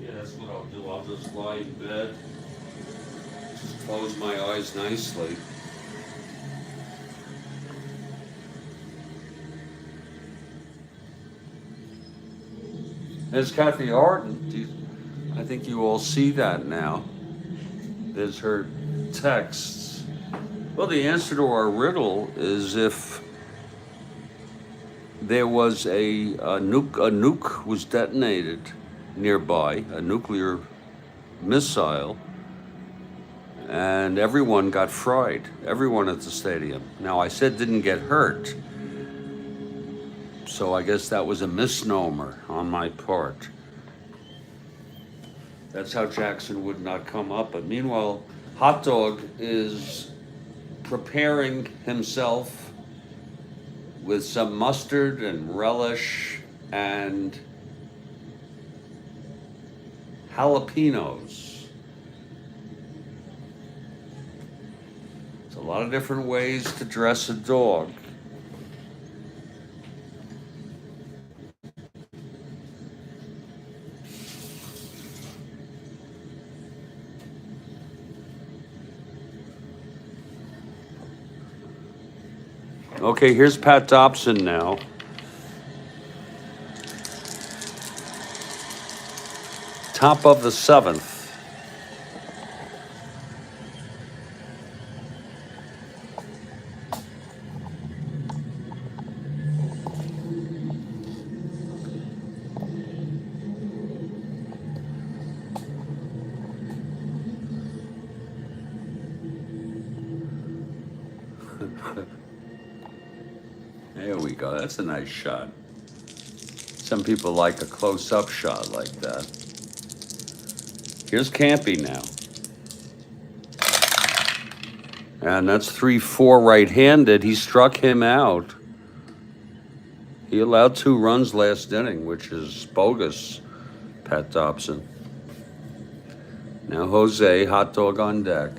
That's what I'll do. I'll just lie in bed, just close my eyes nicely. There's Kathy Arden. I think you all see that now. There's her texts. Well, the answer to our riddle is if there was a nuke was detonated nearby, a nuclear missile, and everyone got fried. Everyone at the stadium. Now, I said didn't get hurt, so I guess that was a misnomer on my part. That's how Jackson would not come up. But meanwhile, Hot Dog is preparing himself with some mustard and relish and jalapenos. There's a lot of different ways to dress a dog. Okay, here's Pat Dobson now. Top of the seventh. There we go. That's a nice shot. Some people like a close-up shot like that. Here's Campy now. And that's 3-4 right-handed. He struck him out. He allowed 2 runs last inning, which is bogus, Pat Dobson. Now Jose, Hot Dog on deck.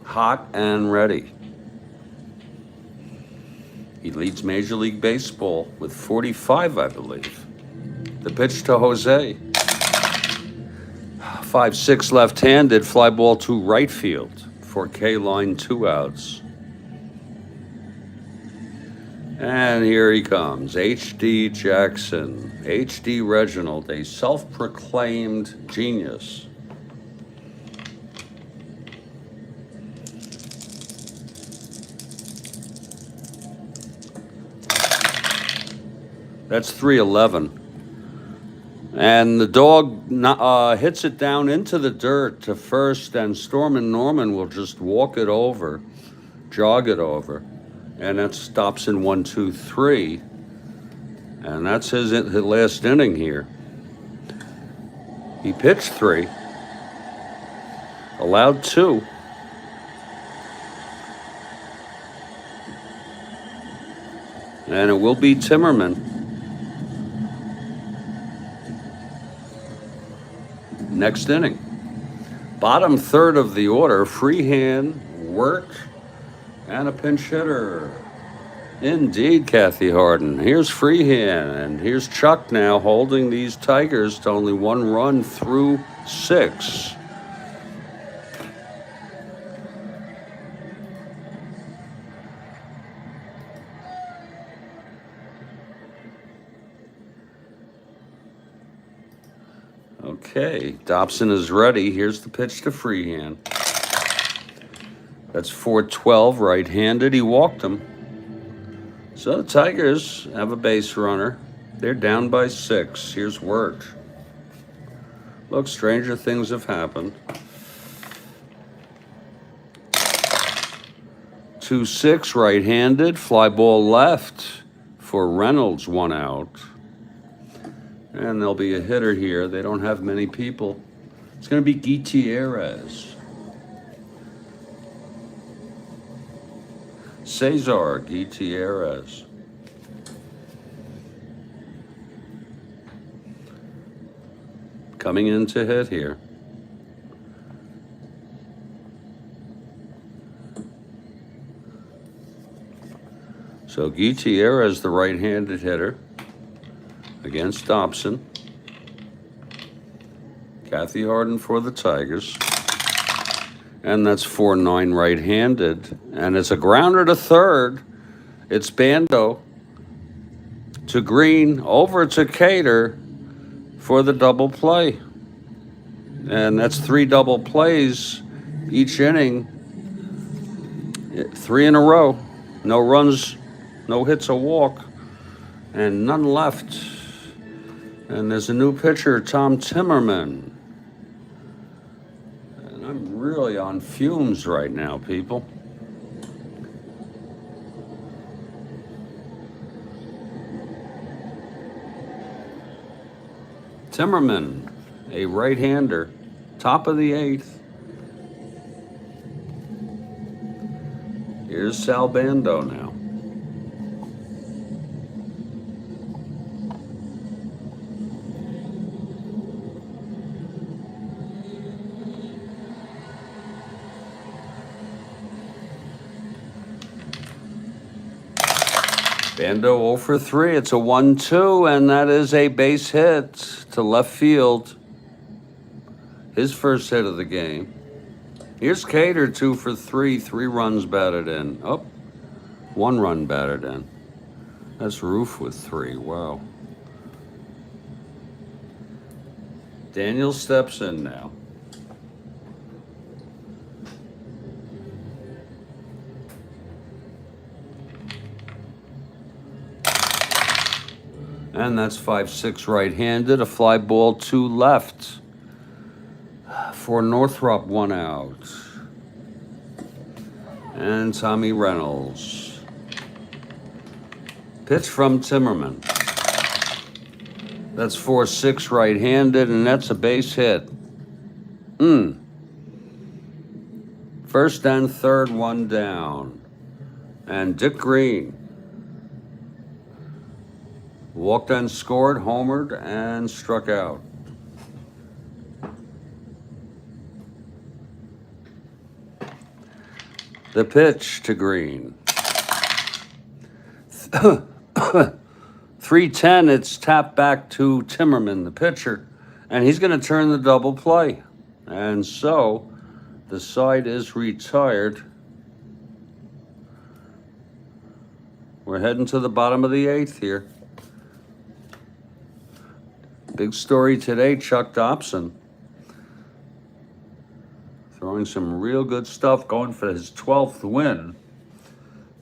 Hot and ready. He leads Major League Baseball with 45, I believe. The pitch to Jose. 5-6 left-handed, fly ball to right field for K line, 2 outs. And here he comes, H.D. Jackson, H.D. Reginald, a self-proclaimed genius. That's 3-11. And the dog hits it down into the dirt to first, and Stormin' Norman will just walk it over, jog it over. And that stops in 1-2-3. And that's his last inning here. He pitched 3, allowed 2. And it will be Timmerman. Next inning. Bottom third of the order, Freehand, Work, and a pinch hitter. Indeed, Kathy Harden. Here's Freehand, and here's Chuck now holding these Tigers to only 1 run through 6. Okay, Dobson is ready. Here's the pitch to Freehand. That's 4-12 right-handed. He walked him. So the Tigers have a base runner. They're down by 6. Here's Work. Look, stranger things have happened. 2-6 right-handed. Fly ball left for Reynolds, 1 out. And there'll be a hitter here. They don't have many people. It's going to be Gutierrez. Cesar Gutierrez. Coming in to hit here. So Gutierrez, the right-handed hitter, against Dobson. Kathy Harden for the Tigers. And that's 4-9 right-handed. And it's a grounder to third. It's Bando to Green, over to Cater for the double play. And that's 3 double plays each inning. 3 in a row. No runs, no hits, a walk. and none left. And there's a new pitcher, Tom Timmerman. And I'm really on fumes right now, people. Timmerman, a right-hander, top of the 8th. Here's Sal Bando now. Bando 0 for 3. It's a 1-2, and that is a base hit to left field. His first hit of the game. Here's Cater, 2 for 3. 3 runs batted in. Oh, 1 run batted in. That's Roof with 3. Wow. Daniel steps in now. And that's 5-6 right-handed, a fly ball 2 left. For Northrop, 1 out. And Tommy Reynolds. Pitch from Timmerman. That's 4-6 right-handed, and that's a base hit. First and third, 1 down. And Dick Green walked and scored, homered, and struck out. The pitch to Green. 3-10, it's tapped back to Timmerman, the pitcher, and he's going to turn the double play. And so the side is retired. We're heading to the bottom of the 8th here. Big story today, Chuck Dobson. Throwing some real good stuff, going for his 12th win.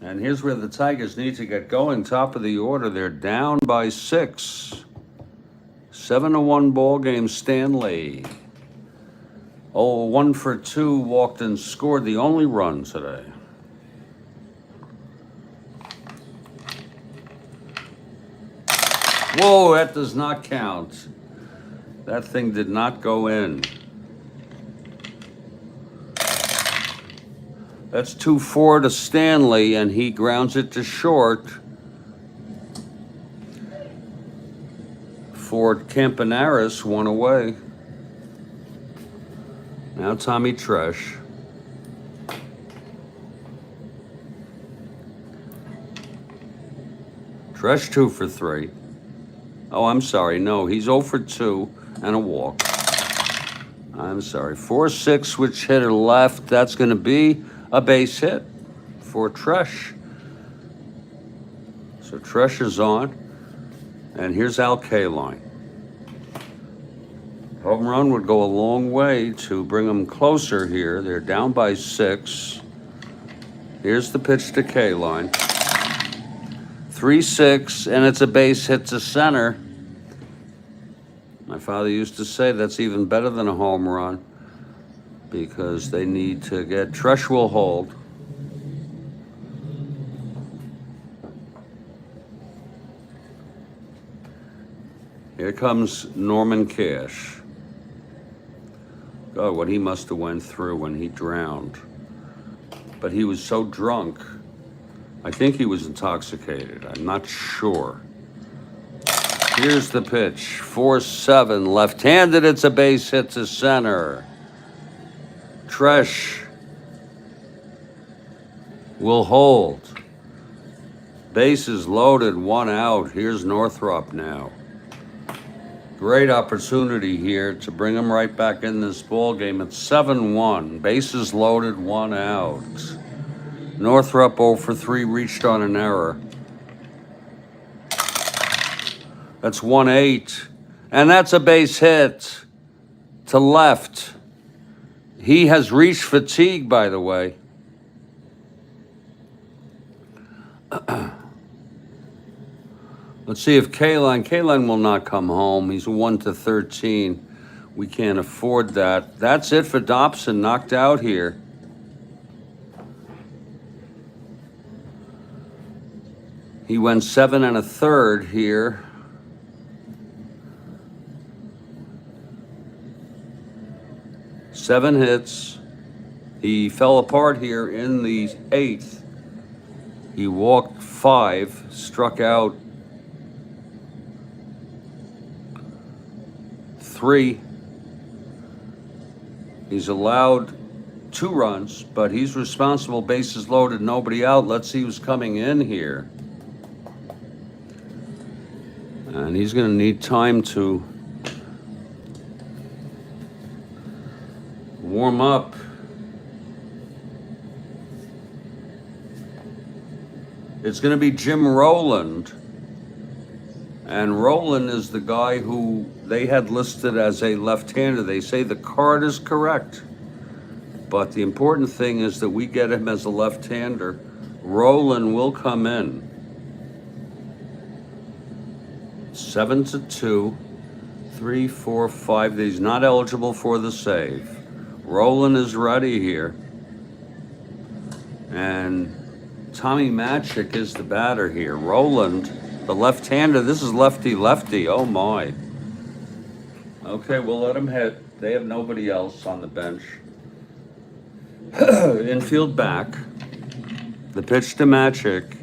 And here's where the Tigers need to get going. Top of the order, they're down by 6. 7-1 ball game, Stanley. 1 for 2, walked and scored the only run today. Whoa, that does not count. That thing did not go in. That's 2-4 to Stanley, and he grounds it to short for Campanaris, 1 away. Now Tommy Tresh. Tresh 2 for 3. Oh, I'm sorry. No, he's 0 for 2 and a walk. I'm sorry. 4-6, switch hitter left. That's going to be a base hit for Tresh. So Tresh is on. And here's Al Kaline. Home run would go a long way to bring them closer here. They're down by 6. Here's the pitch to Kaline. 3-6, and it's a base hit to center. My father used to say that's even better than a home run because they need to get Tresh will hold. Here comes Norman Cash. God, what he must have went through when he drowned. But he was so drunk. I think he was intoxicated. I'm not sure. Here's the pitch. 4-7, left-handed. It's a base hit to center. Tresh will hold. Bases loaded, 1 out. Here's Northrop now. Great opportunity here to bring him right back in this ball game. It's 7-1. Bases loaded, 1 out. Northrop 0 for 3, reached on an error. That's 1-8. And that's a base hit to left. He has reached fatigue, by the way. Let's see if Kaline will not come home. He's a 1-13. We can't afford that. That's it for Dobson, knocked out here. He went 7 1/3 here. Seven hits. He fell apart here in the 8th. He walked 5, struck out 3. He's allowed 2 runs, but he's responsible, bases loaded, nobody out. Let's see who's coming in here. And he's going to need time to warm up. It's going to be Jim Rowland. And Rowland is the guy who they had listed as a left-hander. They say the card is correct. But the important thing is that we get him as a left-hander. Rowland will come in. 7-2, 3, 4, 5. He's not eligible for the save. Rowland is ready here. And Strat-O-Matic is the batter here. Rowland, the left-hander. This is lefty-lefty. Oh, my. Okay, we'll let him hit. They have nobody else on the bench. Infield back. The pitch to Matic.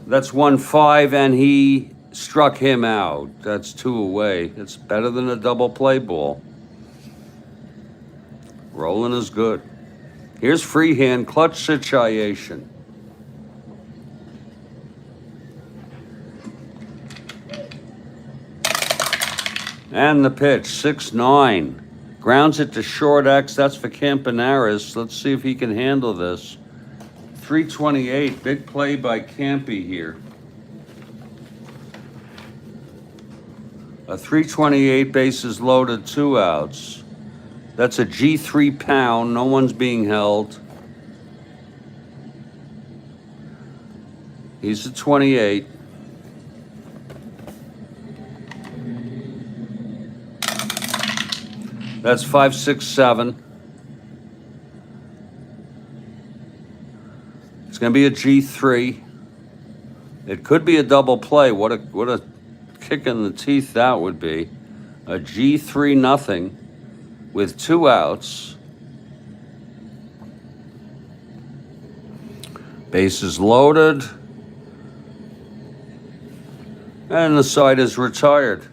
That's 1-5, and he struck him out. That's 2 away. It's better than a double play ball. Rowland is good. Here's freehand, clutch situation. And the pitch, 6-9. Grounds it to short X. That's for Campanaris. Let's see if he can handle this. 328. Big play by Campy here. A 328, bases loaded, 2 outs. That's a G3 pound. No one's being held. He's a 28. That's 5, 6, 7. It's going to be a G3. It could be a double play. What a kick in the teeth that would be. A G3 nothing with 2 outs. Bases loaded. And the side is retired.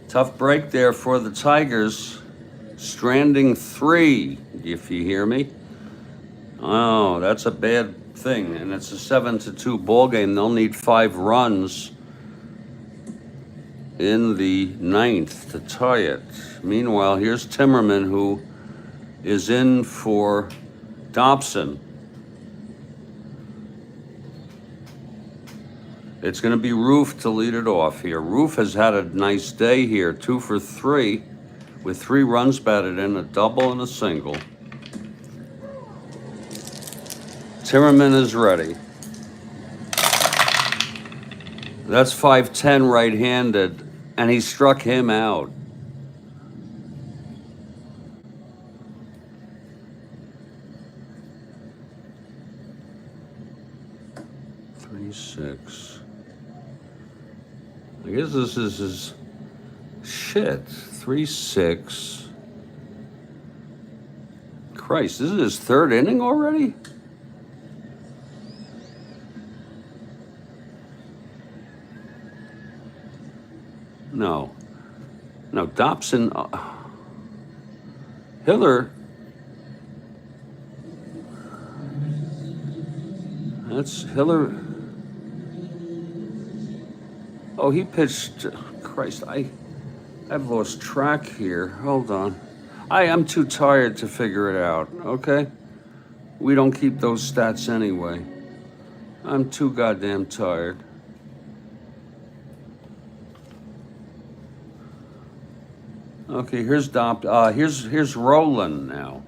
Tough break there for the Tigers. Stranding 3, if you hear me. Oh, that's a bad thing. And it's a 7-2 ball game. They'll need 5 runs in the 9th to tie it. Meanwhile, here's Timmerman, who is in for Dobson. It's going to be Roof to lead it off here. Roof has had a nice day here, 2 for 3, with 3 runs batted in, a double and a single. Timmerman is ready. That's 5'10" right-handed, and he struck him out. Three, 6. I guess this is his shit. 3, 6. Christ, this is his 3rd inning already? No. No, Dobson. Hiller. That's Hiller. Oh, he pitched. Christ, I've lost track here. Hold on. I'm too tired to figure it out, okay? We don't keep those stats anyway. I'm too goddamn tired. Okay, here's here's Rowland now.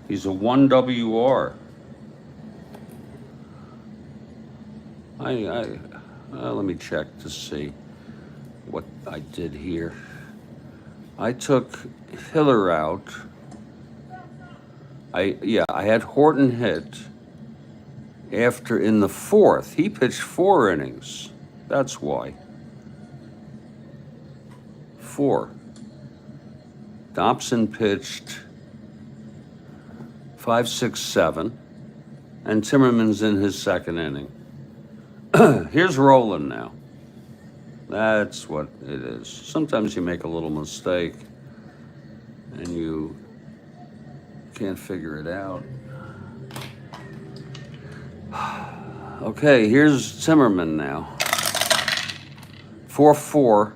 He's a 1 WR. Let me check to see what I did here. I took Hiller out. I had Horton hit after in the fourth. He pitched 4 innings. That's why. 4. Dobson pitched 5, 6, 7, and Timmerman's in his second inning. Here's Roland now. That's what it is. Sometimes you make a little mistake and you can't figure it out. Okay, here's Timmerman now. 4-4,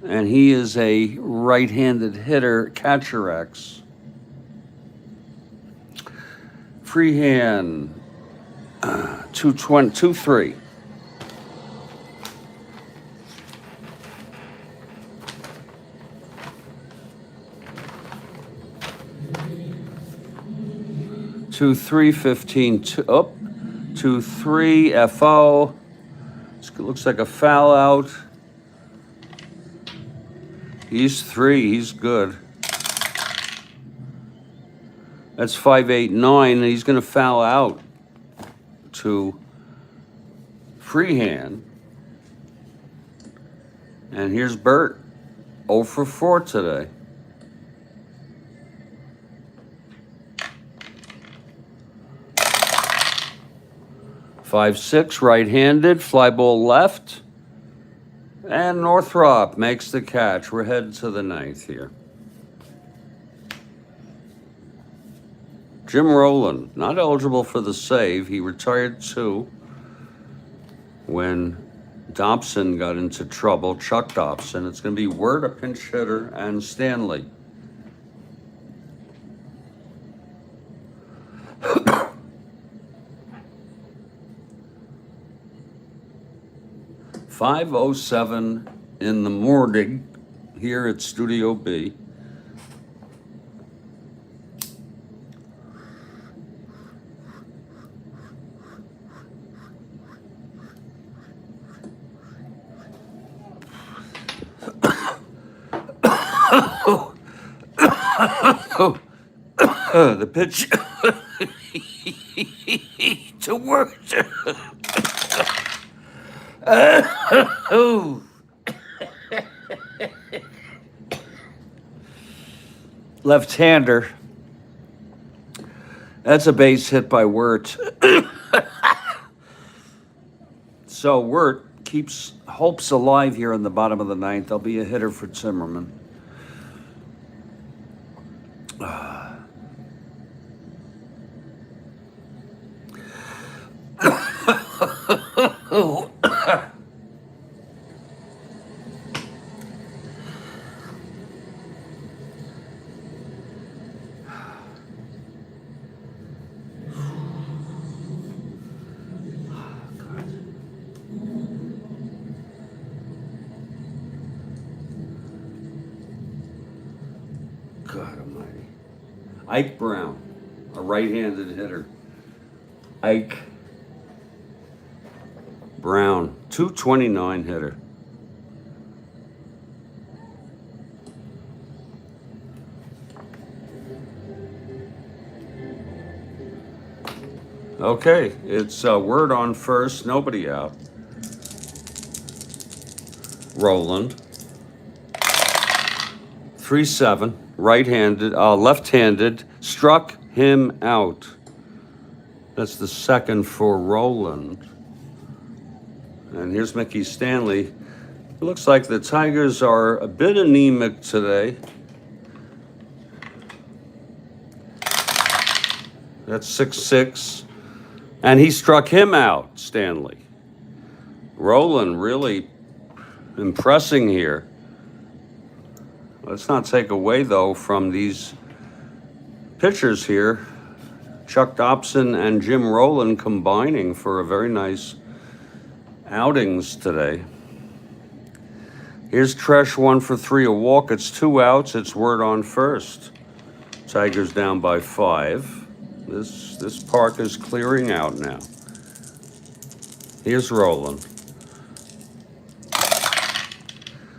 and he is a right-handed hitter, catcher X. Freehand, 2-3. Two, 3, 15, 2, 3, FO. This looks like a foul out. He's 3, he's good. That's 5, 8, 9, and he's gonna foul out to Freehand. And here's Bert, 0 for 4 today. Five, 6, right-handed, fly ball left, and Northrop makes the catch. We're headed to the 9th here. Jim Rowland, not eligible for the save. He retired too when Dobson got into trouble, Chuck Dobson. It's going to be Wirt, a pinch hitter, and Stanley. $5:07 in the morning here at Studio B. The pitch to work. Left-hander. That's a base hit by Wirt. So Wirt keeps hopes alive here in the bottom of the 9th. There'll be a hitter for Timmerman. God almighty. Ike Brown, a right-handed hitter. Ike Brown, 229 hitter. Okay, it's Wirt on first, nobody out. Roland. 3-7, right-handed, left-handed, struck him out. That's the second for Roland. And here's Mickey Stanley. It looks like the Tigers are a bit anemic today. That's 6-6. And he struck him out, Stanley. Roland really impressing here. Let's not take away, though, from these pitchers here. Chuck Dobson and Jim Rowland combining for a very nice outings today. Here's Tresh, 1 for 3, a walk. It's 2 outs. It's Wirt on first. Tigers down by 5. This park is clearing out now. Here's Roland.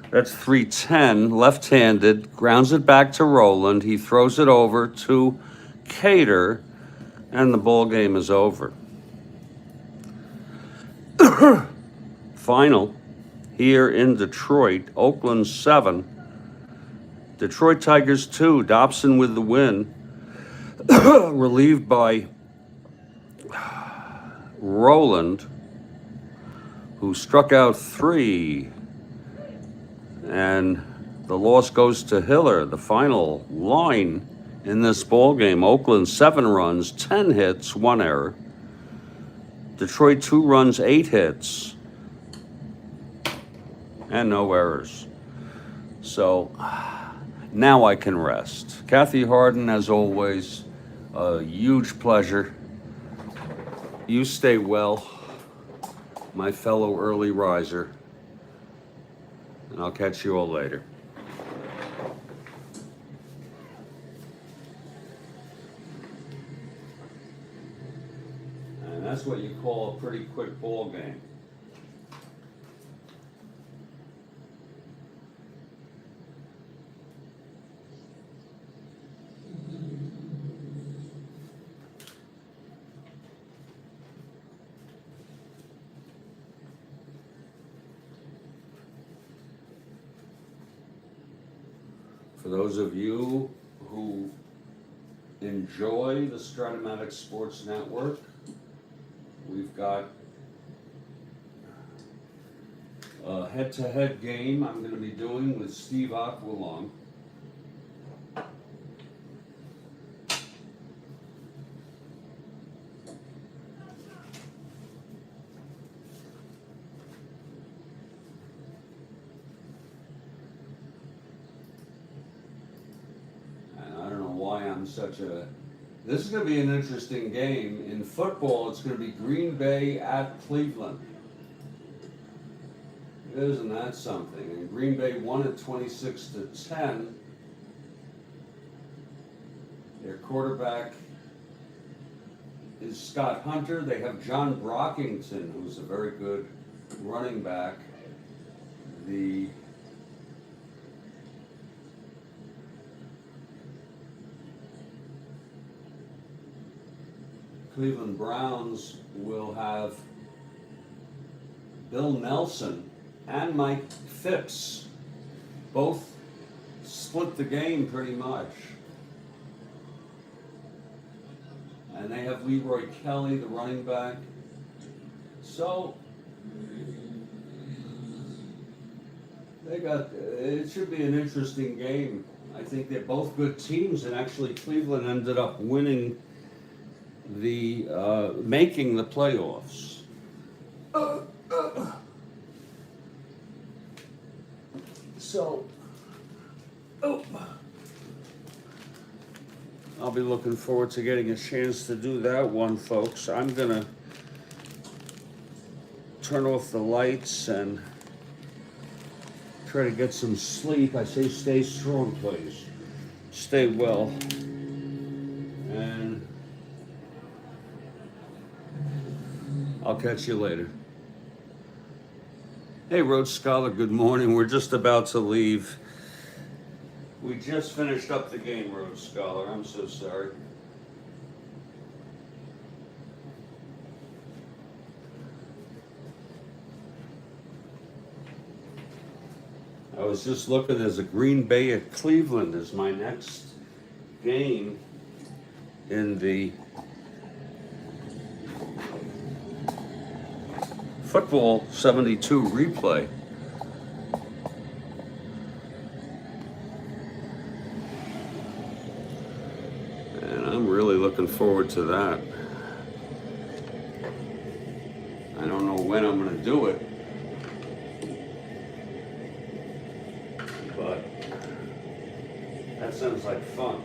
That's 310, left-handed, grounds it back to Roland. He throws it over to Cater, and the ball game is over. Final here in Detroit, Oakland 7, Detroit Tigers 2, Dobson with the win, relieved by Roland, who struck out 3. And the loss goes to Hiller. The final line in this ball game: Oakland 7 runs, 10 hits, 1 error. Detroit 2 runs, 8 hits, and no errors. So now I can rest. Kathy Harden, as always, a huge pleasure. You stay well, my fellow early riser. And I'll catch you all later. And that's what you call a pretty quick ball game. For those of you who enjoy the Strat-O-Matic Sports Network, we've got a head-to-head game I'm going to be doing with Steve Aquilong. This is going to be an interesting game. In football, it's going to be Green Bay at Cleveland. Isn't that something? And Green Bay won it 26-10. Their quarterback is Scott Hunter. They have John Brockington, who's a very good running back. The Cleveland Browns will have Bill Nelson and Mike Phipps. Both split the game pretty much. And they have Leroy Kelly, the running back. So it should be an interesting game. I think they're both good teams, and actually Cleveland ended up winning making the playoffs. I'll be looking forward to getting a chance to do that one, folks. I'm gonna turn off the lights and try to get some sleep. I say stay strong, please. Stay well. And I'll catch you later. Hey, Rhodes Scholar, good morning. We're just about to leave. We just finished up the game, Rhodes Scholar. I'm so sorry. I was just looking, there's a Green Bay at Cleveland is my next game in the Football 72 replay. And I'm really looking forward to that. I don't know when I'm going to do it, but that sounds like fun.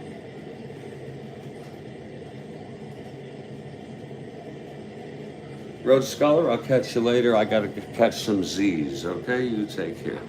Rhodes Scholar, I'll catch you later. I got to catch some Z's, okay? You take care.